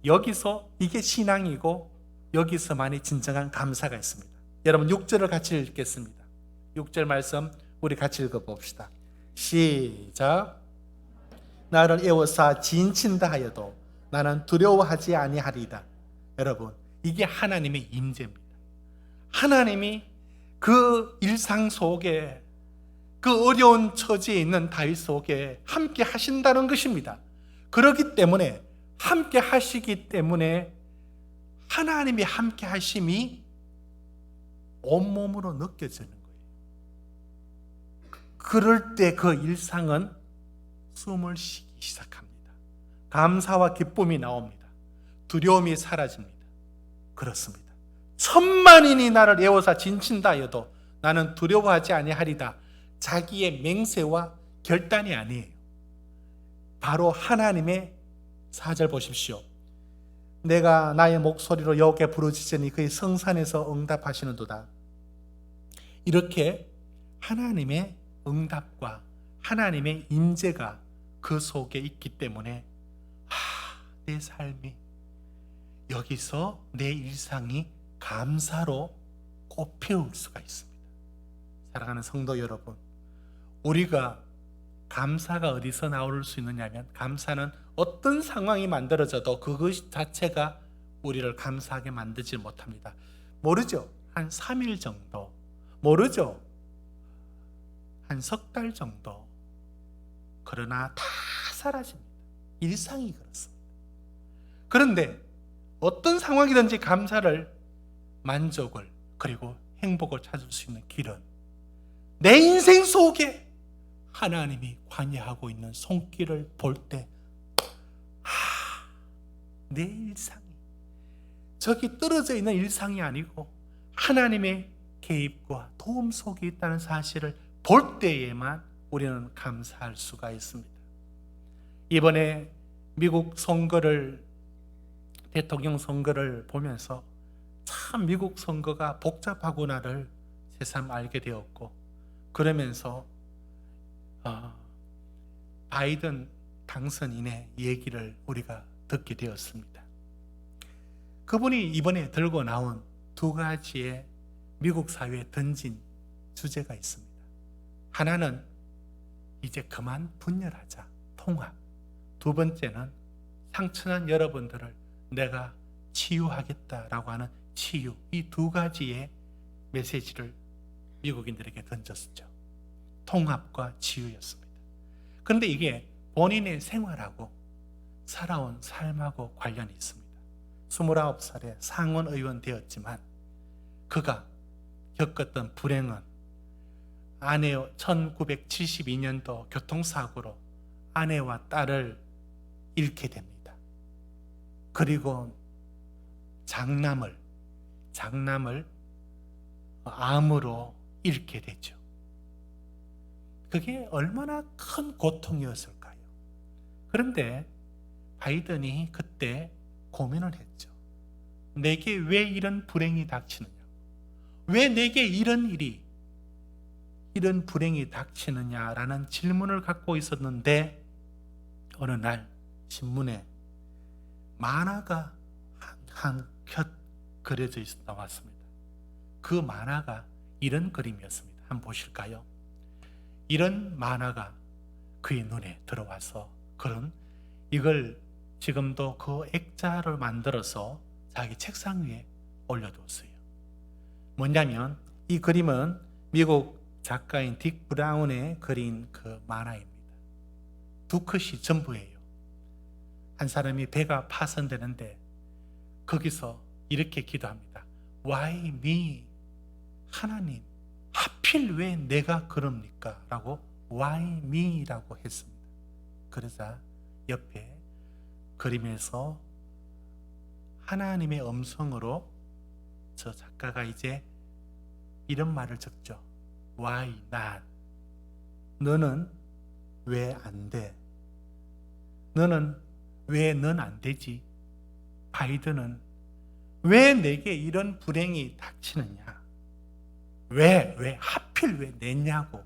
여기서 이게 신앙이고 여기서만이 진정한 감사가 있습니다. 여러분 6절을 같이 읽겠습니다. 6절 말씀 우리 같이 읽어봅시다. 시작. 나를 애워싸 진친다 하여도 나는 두려워하지 아니하리이다. 여러분, 이게 하나님의 임재입니다. 하나님이 그 일상 속에 그 어려운 처지에 있는 다윗 속에 함께 하신다는 것입니다. 그렇기 때문에 함께 하시기 때문에 하나님이 함께 하심이 온몸으로 느껴지는 거예요. 그럴 때 그 일상은 숨을 쉬기 시작합니다. 감사와 기쁨이 나옵니다. 두려움이 사라집니다. 그렇습니다. 천만인이 나를 애워사 진친다 해도 나는 두려워하지 아니하리다. 자기의 맹세와 결단이 아니에요. 바로 하나님의 4절 보십시오. 내가 나의 목소리로 여호와께 부르짖으니 그의 성산에서 응답하시는도다. 이렇게 하나님의 응답과 하나님의 임재가 그 속에 있기 때문에 내 삶이 여기서 내 일상이 감사로 꽃피울 수가 있습니다. 사랑하는 성도 여러분, 우리가 감사가 어디서 나올 수 있느냐면 감사는 어떤 상황이 만들어져도 그것 자체가 우리를 감사하게 만들지 못합니다. 모르죠? 한 3일 정도, 모르죠? 한 석 달 정도. 그러나 다 사라집니다. 일상이 그렇습니다. 그런데 어떤 상황이든지 감사를, 만족을, 그리고 행복을 찾을 수 있는 길은 내 인생 속에 하나님이 관여하고 있는 손길을 볼 때, 내 일상이 저기 떨어져 있는 일상이 아니고 하나님의 개입과 도움 속에 있다는 사실을 볼 때에만 우리는 감사할 수가 있습니다. 이번에 미국 선거를, 대통령 선거를 보면서 참 미국 선거가 복잡하구나를 새삼 알게 되었고, 그러면서 바이든 당선인의 얘기를 우리가 듣게 되었습니다. 그분이 이번에 들고 나온 두 가지의 미국 사회에 던진 주제가 있습니다. 하나는 이제 그만 분열하자, 통합. 두 번째는 상처난 여러분들을 내가 치유하겠다라고 하는 치유. 이 두 가지의 메시지를 미국인들에게 던졌죠. 통합과 치유였습니다. 그런데 이게 본인의 생활하고 살아온 삶하고 관련이 있습니다. 29살에 상원 의원 되었지만 그가 겪었던 불행은 아내와 1972년도 교통사고로 아내와 딸을 잃게 됩니다. 그리고 장남을 암으로 잃게 되죠. 그게 얼마나 큰 고통이었을까요? 그런데 바이든이 그때 고민을 했죠. 내게 왜 이런 불행이 닥치느냐? 왜 내게 이런 불행이 닥치느냐라는 질문을 갖고 있었는데, 어느 날 신문에 만화가 한 컷 그려져 나왔습니다. 그 만화가 이런 그림이었습니다. 한번 보실까요? 이런 만화가 그의 눈에 들어와서 이걸 지금도 그 액자를 만들어서 자기 책상 위에 올려두었어요. 뭐냐면 이 그림은 미국 작가인 딕 브라운의 그린 그 만화입니다. 두 컷이 전부예요. 한 사람이 배가 파손되는데 거기서 이렇게 기도합니다. Why me? 하나님, 하필 왜 내가 그럽니까? 라고 Why me? 라고 했습니다. 그러자 옆에 그림에서 하나님의 음성으로 저 작가가 이제 이런 말을 적죠. Why not? 너는 왜 안 돼? 너는 왜 넌 안 되지? 바이든은 왜 내게 이런 불행이 닥치느냐? 왜 하필 왜 내냐고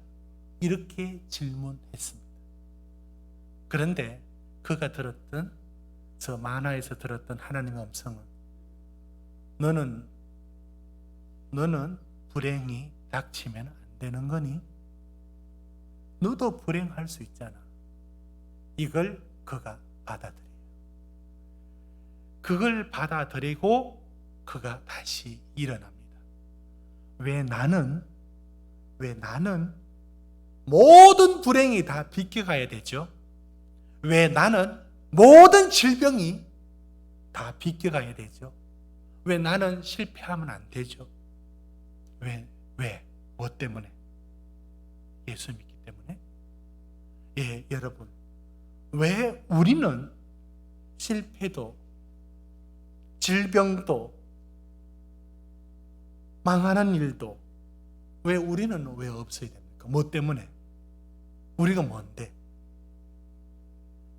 이렇게 질문했습니다. 그런데 그가 들었던 저 만화에서 들었던 하나님의 음성은 너는 불행이 닥치면 안 되는 거니? 너도 불행할 수 있잖아. 이걸 그가 받아들여요. 그걸 받아들이고 그가 다시 일어납니다. 왜 나는 모든 불행이 다 비껴가야 되죠? 왜 나는 모든 질병이 다 비껴가야 되죠. 왜 나는 실패하면 안 되죠? 왜? 뭐 때문에? 예수 믿기 때문에? 예, 여러분. 왜 우리는 실패도, 질병도, 망하는 일도 왜 우리는 왜 없어야 됩니까? 뭐 때문에? 우리가 뭔데?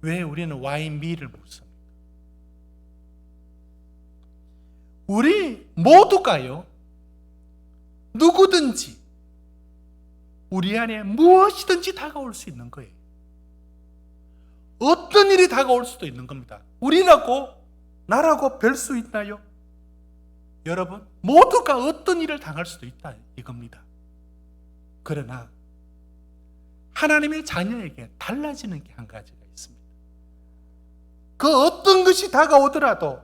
왜 우리는 와인비를 못 씁니까? 우리 모두가요, 누구든지 우리 안에 무엇이든지 다가올 수 있는 거예요. 어떤 일이 다가올 수도 있는 겁니다. 우리라고, 나라고 별 수 있나요? 여러분, 모두가 어떤 일을 당할 수도 있다 이겁니다. 그러나 하나님의 자녀에게 달라지는 게 한 가지가 있습니다. 그 어떤 것이 다가오더라도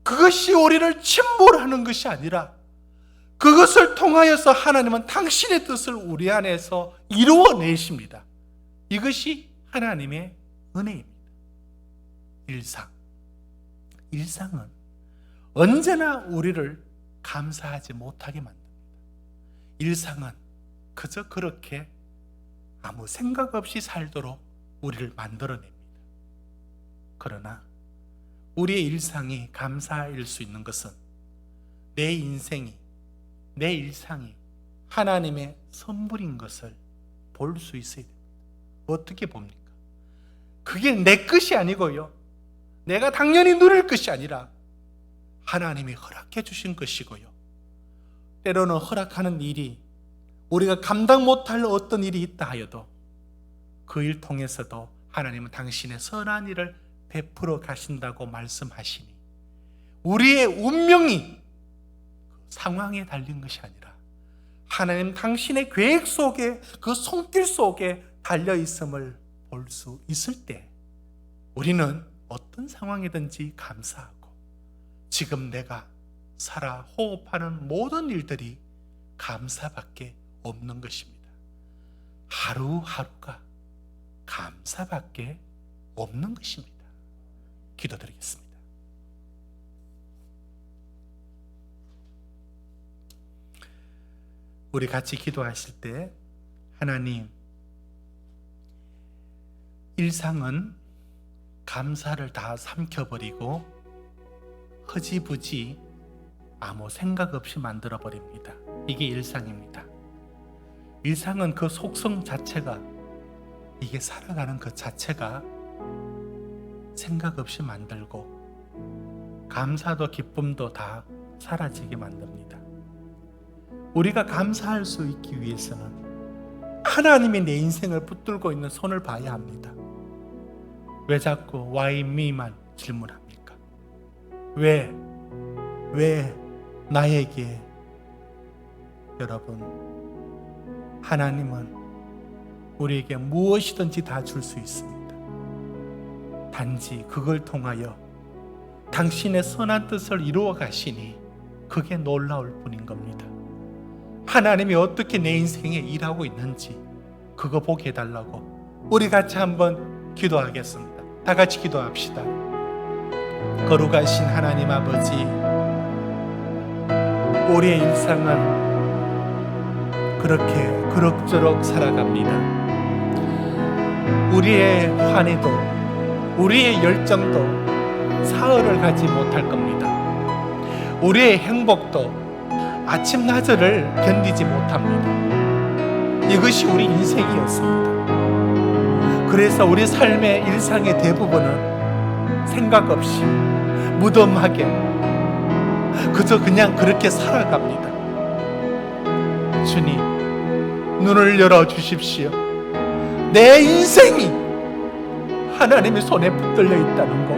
그것이 우리를 침몰하는 것이 아니라 그것을 통하여서 하나님은 당신의 뜻을 우리 안에서 이루어내십니다. 이것이 하나님의 은혜입니다. 일상은 언제나 우리를 감사하지 못하게 만듭니다. 일상은 그저 그렇게 아무 생각 없이 살도록 우리를 만들어냅니다. 그러나 우리의 일상이 감사일 수 있는 것은 내 인생이, 내 일상이 하나님의 선물인 것을 볼 수 있어야 됩니다. 어떻게 봅니까? 그게 내 것이 아니고요, 내가 당연히 누릴 것이 아니라 하나님이 허락해 주신 것이고요, 때로는 허락하는 일이 우리가 감당 못할 어떤 일이 있다 하여도 그 일 통해서도 하나님은 당신의 선한 일을 베풀어 가신다고 말씀하시니 우리의 운명이 그 상황에 달린 것이 아니라 하나님 당신의 계획 속에, 그 손길 속에 달려 있음을 볼 수 있을 때 우리는 어떤 상황이든지 감사하고 지금 내가 살아 호흡하는 모든 일들이 감사밖에 없는 것입니다. 하루하루가 감사밖에 없는 것입니다. 기도드리겠습니다. 우리 같이 기도하실 때, 하나님, 일상은 감사를 다 삼켜버리고 허지부지 아무 생각 없이 만들어버립니다. 이게 일상입니다. 일상은 그 속성 자체가, 이게 살아가는 그 자체가 생각 없이 만들고 감사도 기쁨도 다 사라지게 만듭니다. 우리가 감사할 수 있기 위해서는 하나님이 내 인생을 붙들고 있는 손을 봐야 합니다. 왜 자꾸 why me만 질문합니까? 왜 나에게? 여러분, 하나님은 우리에게 무엇이든지 다 줄 수 있습니다. 단지 그걸 통하여 당신의 선한 뜻을 이루어 가시니 그게 놀라울 뿐인 겁니다. 하나님이 어떻게 내 인생에 일하고 있는지 그거 보게 해달라고 우리 같이 한번 기도하겠습니다. 다 같이 기도합시다. 거룩하신 하나님 아버지, 우리의 일상은 그렇게 그럭저럭 살아갑니다. 우리의 환희도, 우리의 열정도 사흘을 가지 못할 겁니다. 우리의 행복도 아침 낮을 견디지 못합니다. 이것이 우리 인생이었습니다. 그래서 우리 삶의 일상의 대부분은 생각 없이 무덤하게 그저 그냥 그렇게 살아갑니다. 주님, 눈을 열어 주십시오. 내 인생이 하나님의 손에 붙들려 있다는 것,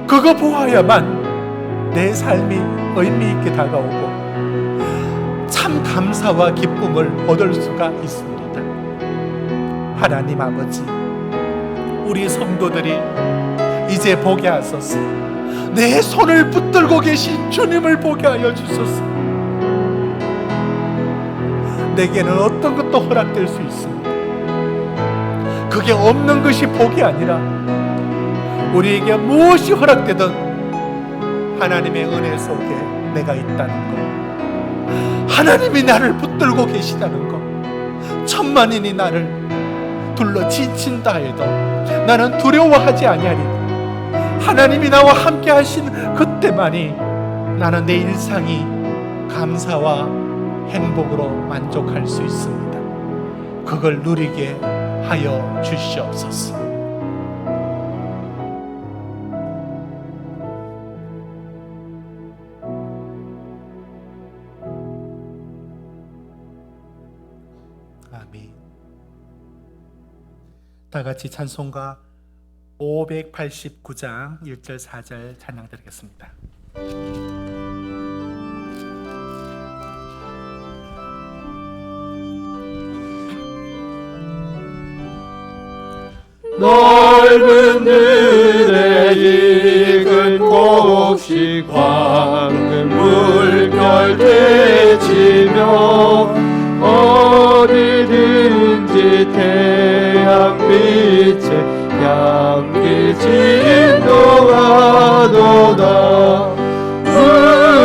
그거 보아야만 내 삶이 의미 있게 다가오고 참 감사와 기쁨을 얻을 수가 있습니다. 하나님 아버지, 우리 성도들이 이제 보게 하소서. 내 손을 붙들고 계신 주님을 보게 하여 주소서. 내게는 어떤 것도 허락될 수 있습니다. 그게 없는 것이 복이 아니라 우리에게 무엇이 허락되든 하나님의 은혜 속에 내가 있다는 것, 하나님이 나를 붙들고 계시다는 것, 천만인이 나를 둘러 지친다 해도 나는 두려워하지 아니하리라. 하나님이 나와 함께 하신 그때만이 나는 내 일상이 감사와 행복으로 만족할 수 있습니다. 그걸 누리게 하여 주시옵소서. 아멘. 다 같이 찬송가 589장 1절 4절 찬양 드리겠습니다. 넓은 들에 익은 곡식 황금 물결 대치며 어디든지 태양빛에 향기 진동하도다.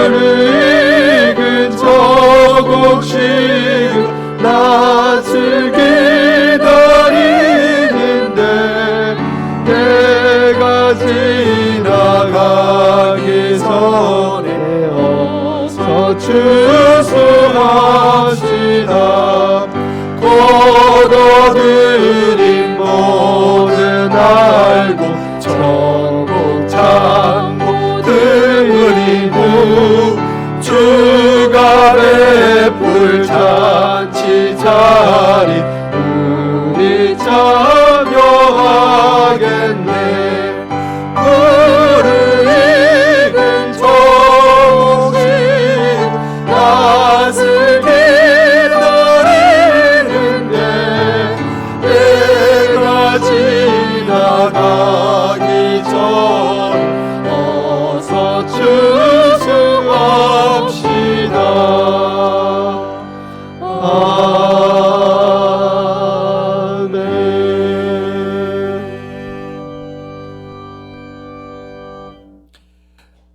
무르익은 저 곡식은 낯을 기다리는데 때가 지나가기 전에 어서 추수합시다. 곧 얻으린 모든 알고 천국 창고 등을이고 주가 베풀 잔치 자리 우리 참여하겠네. 무르익은 조식 낯을 기다리는데 때가 지나가기 전 어서 추수합시다.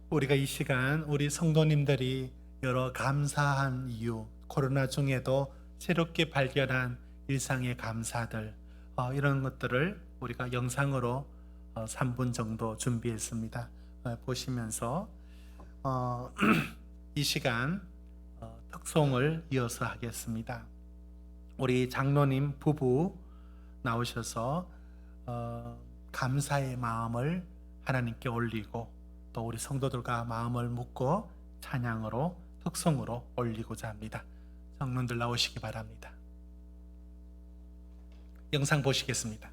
우리가 이 시간 우리 성도님들이 여러 감사한 이유, 코로나 중에도 새롭게 발견한 일상의 감사들, 이런 것들을 우리가 영상으로 3분 정도 준비했습니다. 보시면서 이 시간 특송을 이어서 하겠습니다. 우리 장로님 부부 나오셔서 감사의 마음을 하나님께 올리고 또 우리 성도들과 마음을 묶고 찬양으로 특송으로 올리고자 합니다. 성도들 나오시기 바랍니다. 영상 보시겠습니다.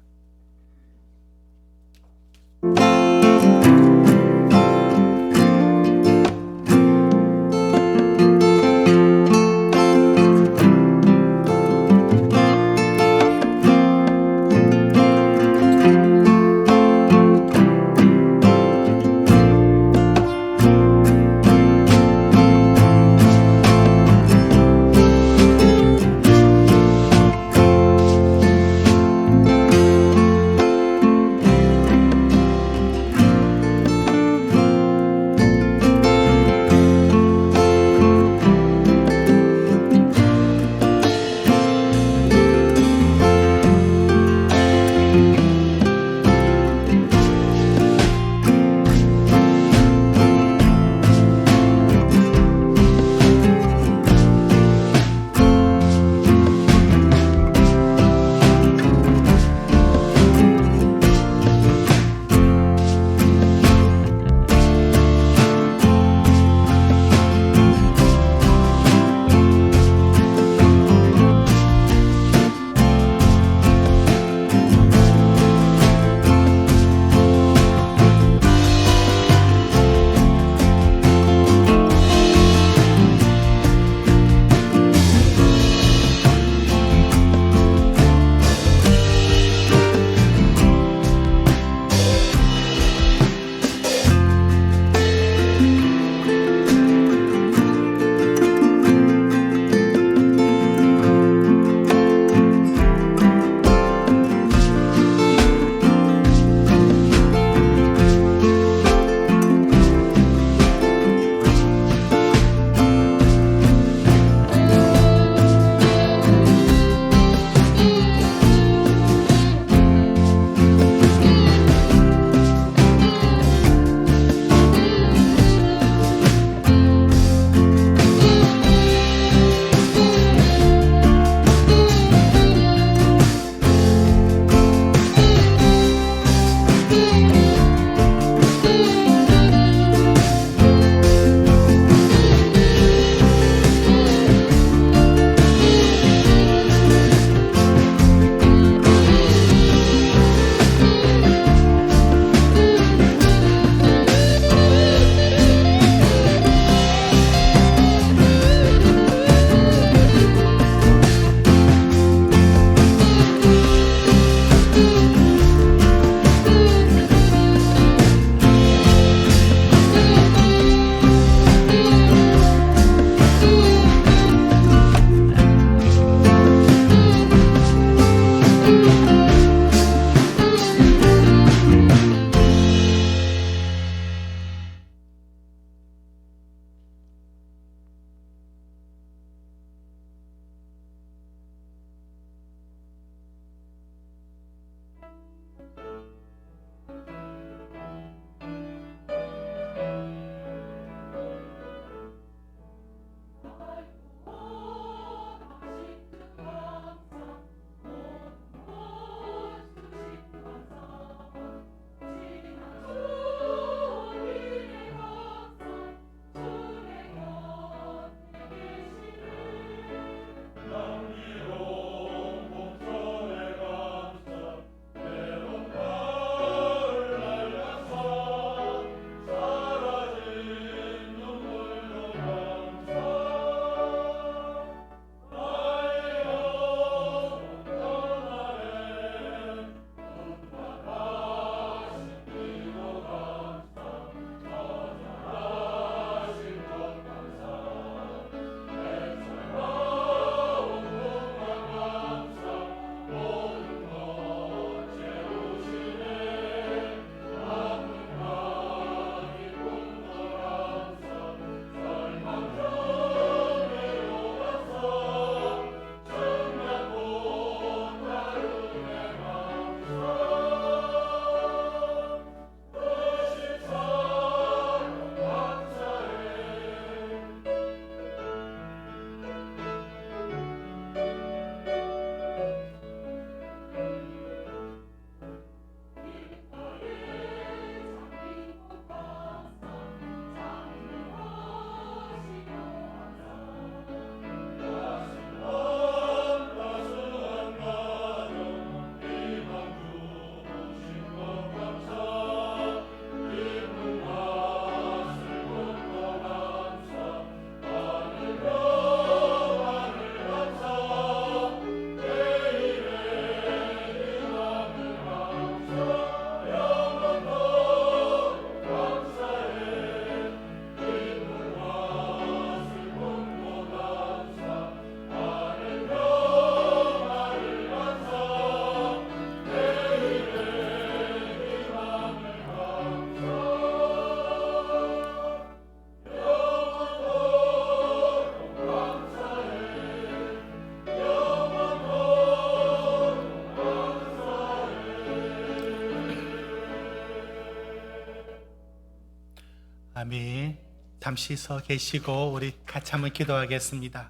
잠시 서 계시고 우리 같이 한번 기도하겠습니다.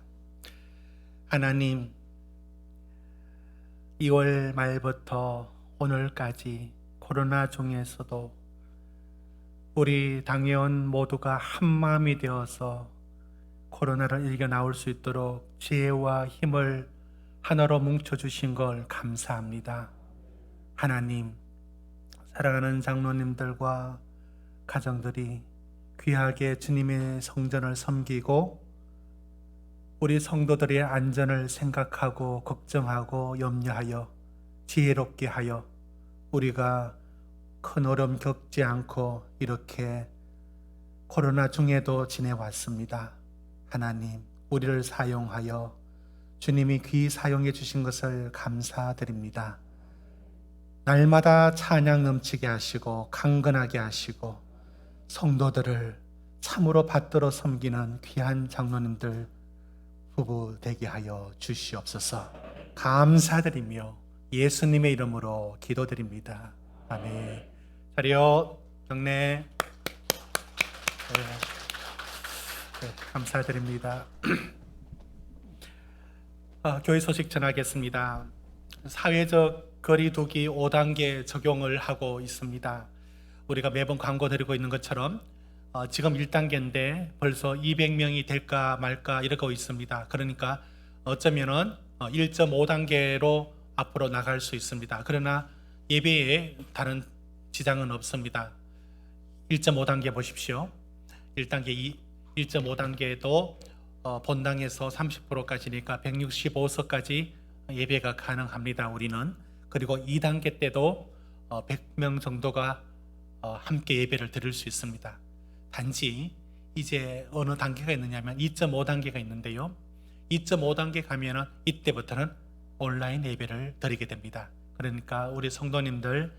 하나님, 2월 말부터 오늘까지 코로나 중에서도 우리 당회원 모두가 한마음이 되어서 코로나를 이겨나올 수 있도록 지혜와 힘을 하나로 뭉쳐주신 걸 감사합니다. 하나님, 사랑하는 장로님들과 가정들이 귀하게 주님의 성전을 섬기고 우리 성도들의 안전을 생각하고 걱정하고 염려하여 지혜롭게 하여 우리가 큰 어려움 겪지 않고 이렇게 코로나 중에도 지내왔습니다. 하나님, 우리를 사용하여 주님이 귀히 사용해 주신 것을 감사드립니다. 날마다 찬양 넘치게 하시고 강건하게 하시고 성도들을 참으로 받들어 섬기는 귀한 장로님들 부부 되게 하여 주시옵소서. 감사드리며 예수님의 이름으로 기도드립니다. 아멘. 자리요, 경례. 네, 감사드립니다. 교회 소식 전하겠습니다. 사회적 거리두기 5단계 적용을 하고 있습니다. 우리가 매번 광고 드리고 있는 것처럼 지금 1단계인데 벌써 200명이 될까 말까 이러고 있습니다. 그러니까 어쩌면은 1.5단계로 앞으로 나갈 수 있습니다. 그러나 예배에 다른 지장은 없습니다. 1.5단계 보십시오. 1.5단계도 본당에서 30%까지니까 165석까지 예배가 가능합니다. 우리는. 그리고 2단계 때도 100명 정도가 함께 예배를 드릴 수 있습니다. 단지 이제 어느 단계가 있느냐면 2.5단계가 있는데요. 2.5단계 가면은 이때부터는 온라인 예배를 드리게 됩니다. 그러니까 우리 성도님들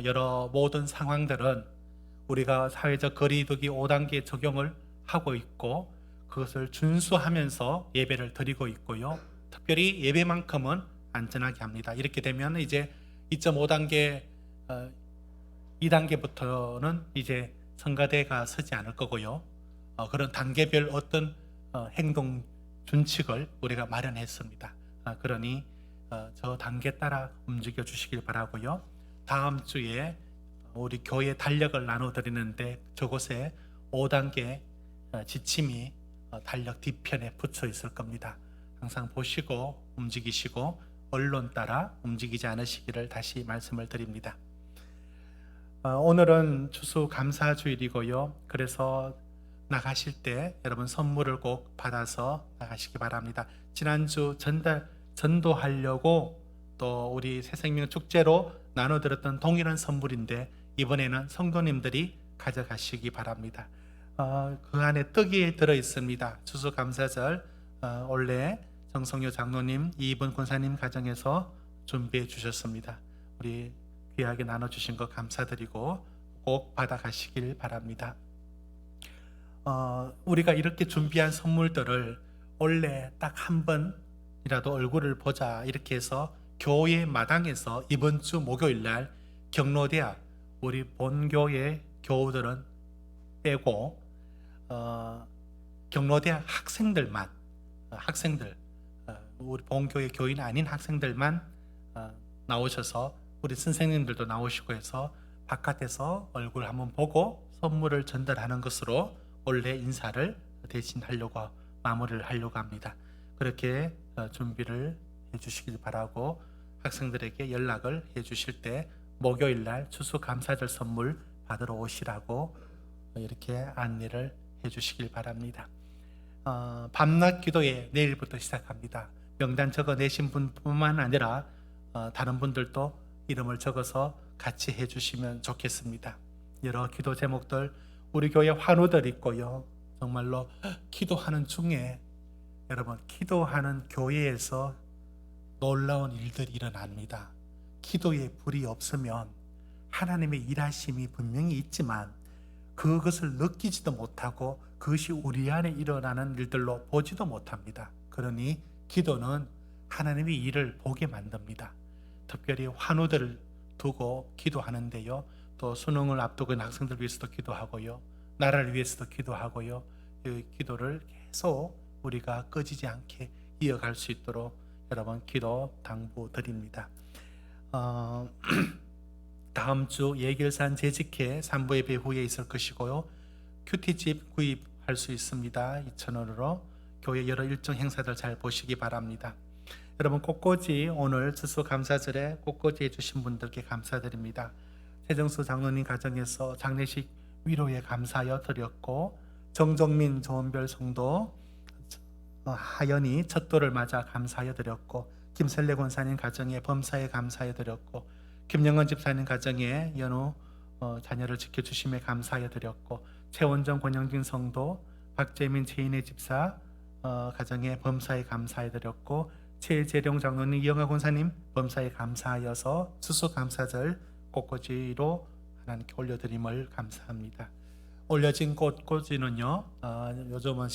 여러 모든 상황들은 우리가 사회적 거리두기 5단계 적용을 하고 있고 그것을 준수하면서 예배를 드리고 있고요. 특별히 예배만큼은 안전하게 합니다. 이렇게 되면 이제 2.5단계 2단계부터는 이제 성가대가 서지 않을 거고요. 그런 단계별 어떤 행동 준칙을 우리가 마련했습니다. 그러니 저 단계 따라 움직여 주시길 바라고요. 다음 주에 우리 교회 달력을 나눠드리는데 저곳에 5단계 지침이 달력 뒤편에 붙여 있을 겁니다. 항상 보시고 움직이시고 언론 따라 움직이지 않으시기를 다시 말씀을 드립니다. 오늘은 추수감사주일이고요. 그래서 나가실 때 여러분 선물을 꼭 받아서 나가시기 바랍니다. 지난주 전도하려고 또 우리 새생명 축제로 나눠드렸던 동일한 선물인데 이번에는 성도님들이 가져가시기 바랍니다. 그 안에 떡이 들어있습니다. 추수감사절 원래 정성효 장로님, 이분 권사님 가정에서 준비해 주셨습니다. 우리 귀하게 나눠주신 거 감사드리고 꼭 받아가시길 바랍니다. 우리가 이렇게 준비한 선물들을 원래 딱 한 번이라도 얼굴을 보자 이렇게 해서 교회 마당에서 이번 주 목요일 날 경로대학 우리 본교회 교우들은 빼고 경로대학 학생들만 우리 본교회 교인 아닌 학생들만 나오셔서 우리 선생님들도 나오시고 해서 바깥에서 얼굴 한번 보고 선물을 전달하는 것으로 원래 인사를 대신하려고 마무리를 하려고 합니다. 그렇게 준비를 해주시길 바라고 학생들에게 연락을 해주실 때 목요일날 추수감사절 선물 받으러 오시라고 이렇게 안내를 해주시길 바랍니다. 밤낮 기도회 내일부터 시작합니다. 명단 적어내신 분뿐만 아니라 다른 분들도 이름을 적어서 같이 해주시면 좋겠습니다. 여러 기도 제목들 우리 교회 환우들 있고요. 정말로 기도하는 중에 여러분 기도하는 교회에서 놀라운 일들이 일어납니다. 기도에 불이 없으면 하나님의 일하심이 분명히 있지만 그것을 느끼지도 못하고 그것이 우리 안에 일어나는 일들로 보지도 못합니다. 그러니 기도는 하나님의 일을 보게 만듭니다. 특별히 환우들을 두고 기도하는데요. 또 수능을 앞두고 있는 학생들 위해서도 기도하고요. 나라를 위해서도 기도하고요. 이 기도를 계속 우리가 꺼지지 않게 이어갈 수 있도록 여러분 기도 당부드립니다. 다음 주 예결산 재직회 3부 예배 후에 있을 것이고요. 큐티집 구입할 수 있습니다. 2,000원으로 교회 여러 일정 행사들 잘 보시기 바랍니다. 여러분 꽃꽂이 오늘 추수감사절에 꽃꽂이 해주신 분들께 감사드립니다. 최정수 장로님 가정에서 장례식 위로에 감사하여 드렸고, 정정민 조은별 성도 하연이 첫돌을 맞아 감사하여 드렸고, 김설래 권사님 가정에 범사에 감사하여 드렸고, 김영은 집사님 가정에 연우 자녀를 지켜주심에 감사하여 드렸고, 최원정 권영진 성도 박재민 최인혜 집사 가정에 범사에 감사하여 드렸고, 최재룡 장로님 이영하 권사님 범사에 감사하여서 추수감사절 꽃꽂이로 하나님께 올려드림을 감사합니다. 올려진 꽃꽂이는요 요즘은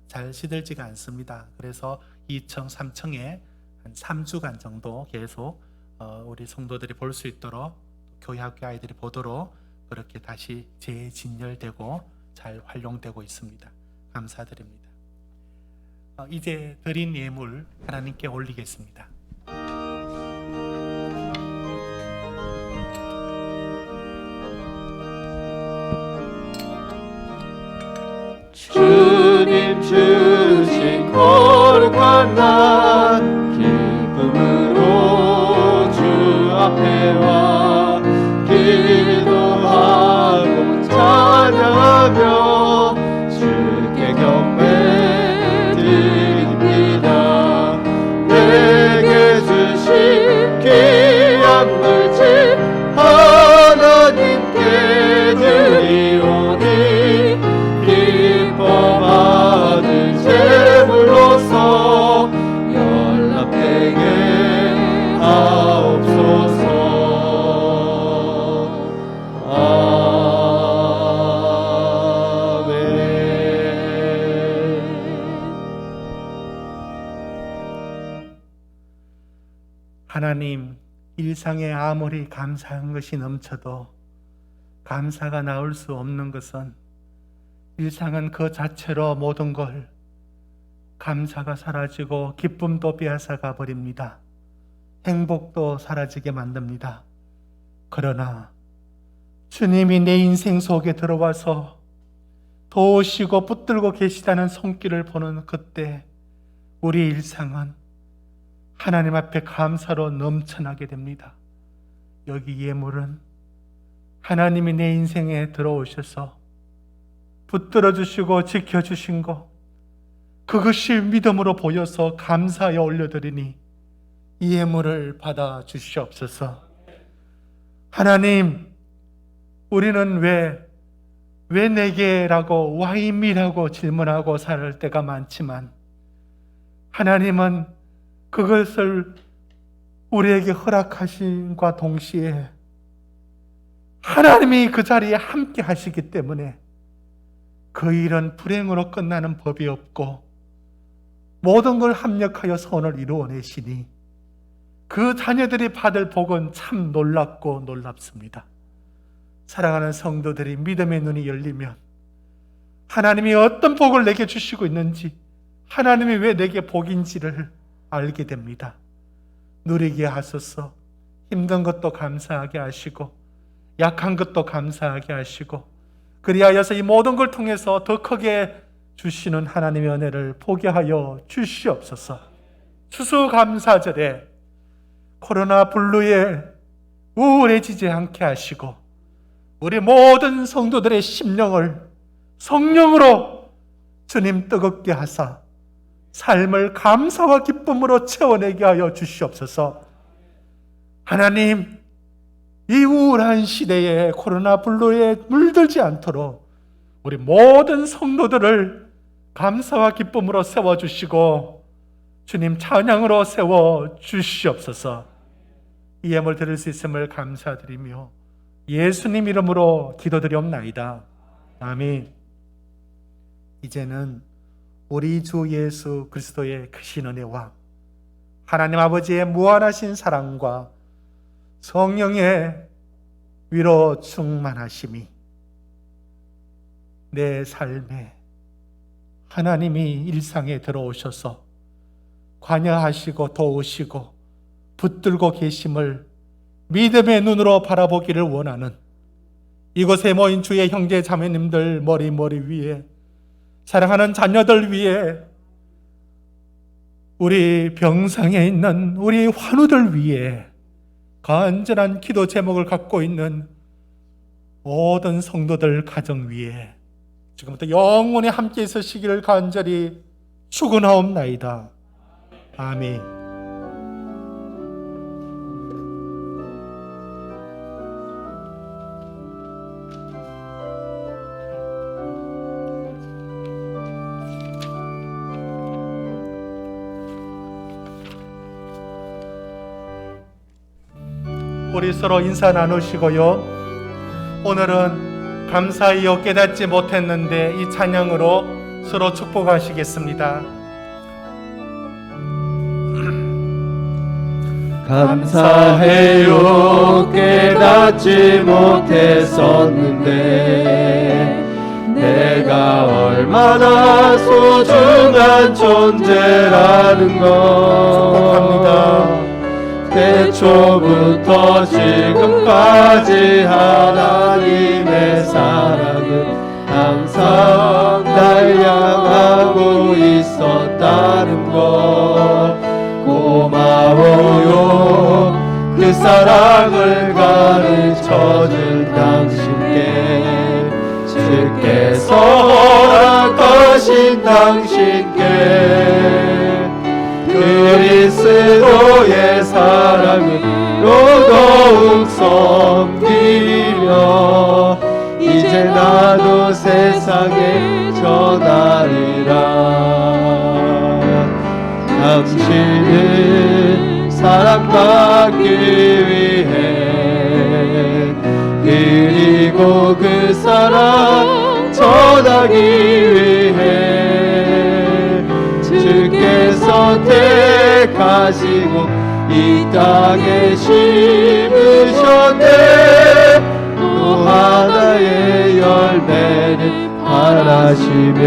잘 시들지가 않습니다. 그래서 2층 3층에 한 3주간 정도 계속 우리 성도들이 볼 수 있도록, 교회 학교 아이들이 보도록 그렇게 다시 재진열되고 잘 활용되고 있습니다. 감사드립니다. 이제 드린 예물 하나님께 올리겠습니다. 주님 주신 거룩한 날 기쁨으로 주 앞에 와 기도하고 찬양하며 주께 경배 드립니다. 내게 주신 귀한 물질 하나님께 드리오니 기뻐 받은 제물로서 연락되게 하옵소서. 하나님, 일상에 아무리 감사한 것이 넘쳐도 감사가 나올 수 없는 것은 일상은 그 자체로 모든 걸 감사가 사라지고 기쁨도 빼앗아가 버립니다. 행복도 사라지게 만듭니다. 그러나 주님이 내 인생 속에 들어와서 도우시고 붙들고 계시다는 손길을 보는 그때 우리 일상은 하나님 앞에 감사로 넘쳐나게 됩니다. 여기 예물은 하나님이 내 인생에 들어오셔서 붙들어 주시고 지켜주신 것, 그것이 믿음으로 보여서 감사하여 올려드리니 이 예물을 받아 주시옵소서. 하나님, 우리는 왜 내게라고 와임이라고 질문하고 살 때가 많지만 하나님은 그것을 우리에게 허락하심과 동시에 하나님이 그 자리에 함께 하시기 때문에 그 일은 불행으로 끝나는 법이 없고 모든 걸 합력하여 선을 이루어내시니 그 자녀들이 받을 복은 참 놀랍고 놀랍습니다. 사랑하는 성도들이 믿음의 눈이 열리면 하나님이 어떤 복을 내게 주시고 있는지, 하나님이 왜 내게 복인지를 알게 됩니다. 누리게 하소서. 힘든 것도 감사하게 하시고 약한 것도 감사하게 하시고, 그리하여서 이 모든 걸 통해서 더 크게 주시는 하나님의 은혜를 보게 하여 주시옵소서. 추수감사절에 코로나 블루에 우울해지지 않게 하시고 우리 모든 성도들의 심령을 성령으로 주님 뜨겁게 하사 삶을 감사와 기쁨으로 채워내게 하여 주시옵소서. 하나님, 이 우울한 시대에 코로나 블루에 물들지 않도록 우리 모든 성도들을 감사와 기쁨으로 세워주시고 주님 찬양으로 세워주시옵소서. 이 예물 드릴 수 있음을 감사드리며 예수님 이름으로 기도드리옵나이다. 아멘. 이제는 우리 주 예수 그리스도의 크신 은혜와 하나님 아버지의 무한하신 사랑과 성령의 위로 충만하심이 내 삶에 하나님이 일상에 들어오셔서 관여하시고 도우시고 붙들고 계심을 믿음의 눈으로 바라보기를 원하는 이곳에 모인 주의 형제 자매님들 머리 위에 사랑하는 자녀들 위에 우리 병상에 있는 우리 환우들 위에 간절한 기도 제목을 갖고 있는 모든 성도들 가정 위에 지금부터 영원히 함께 있으시기를 간절히 축원하옵나이다. 아멘. 우리 서로 인사 나누시고요. 오늘은 감사하여 깨닫지 못했는데 이 찬양으로 서로 축복하시겠습니다. 감사해요 깨닫지 못했었는데 내가 얼마나 소중한 존재라는 것 태초부터 지금까지 하나님의 사랑은 항상 날 향하고 있었다는 것 고마워요 그 사랑을 가르쳐준 당신께 주께서 허락하신 당신께 그리스도의 사랑으로 더욱 섬기며 이제 나도 세상에 전하리라 당신은 사랑받기 위해 그리고 그 사랑 전하기 위해 주께서 택하시고 이 땅에 심으셨네 또 하나의 열매를 바라시며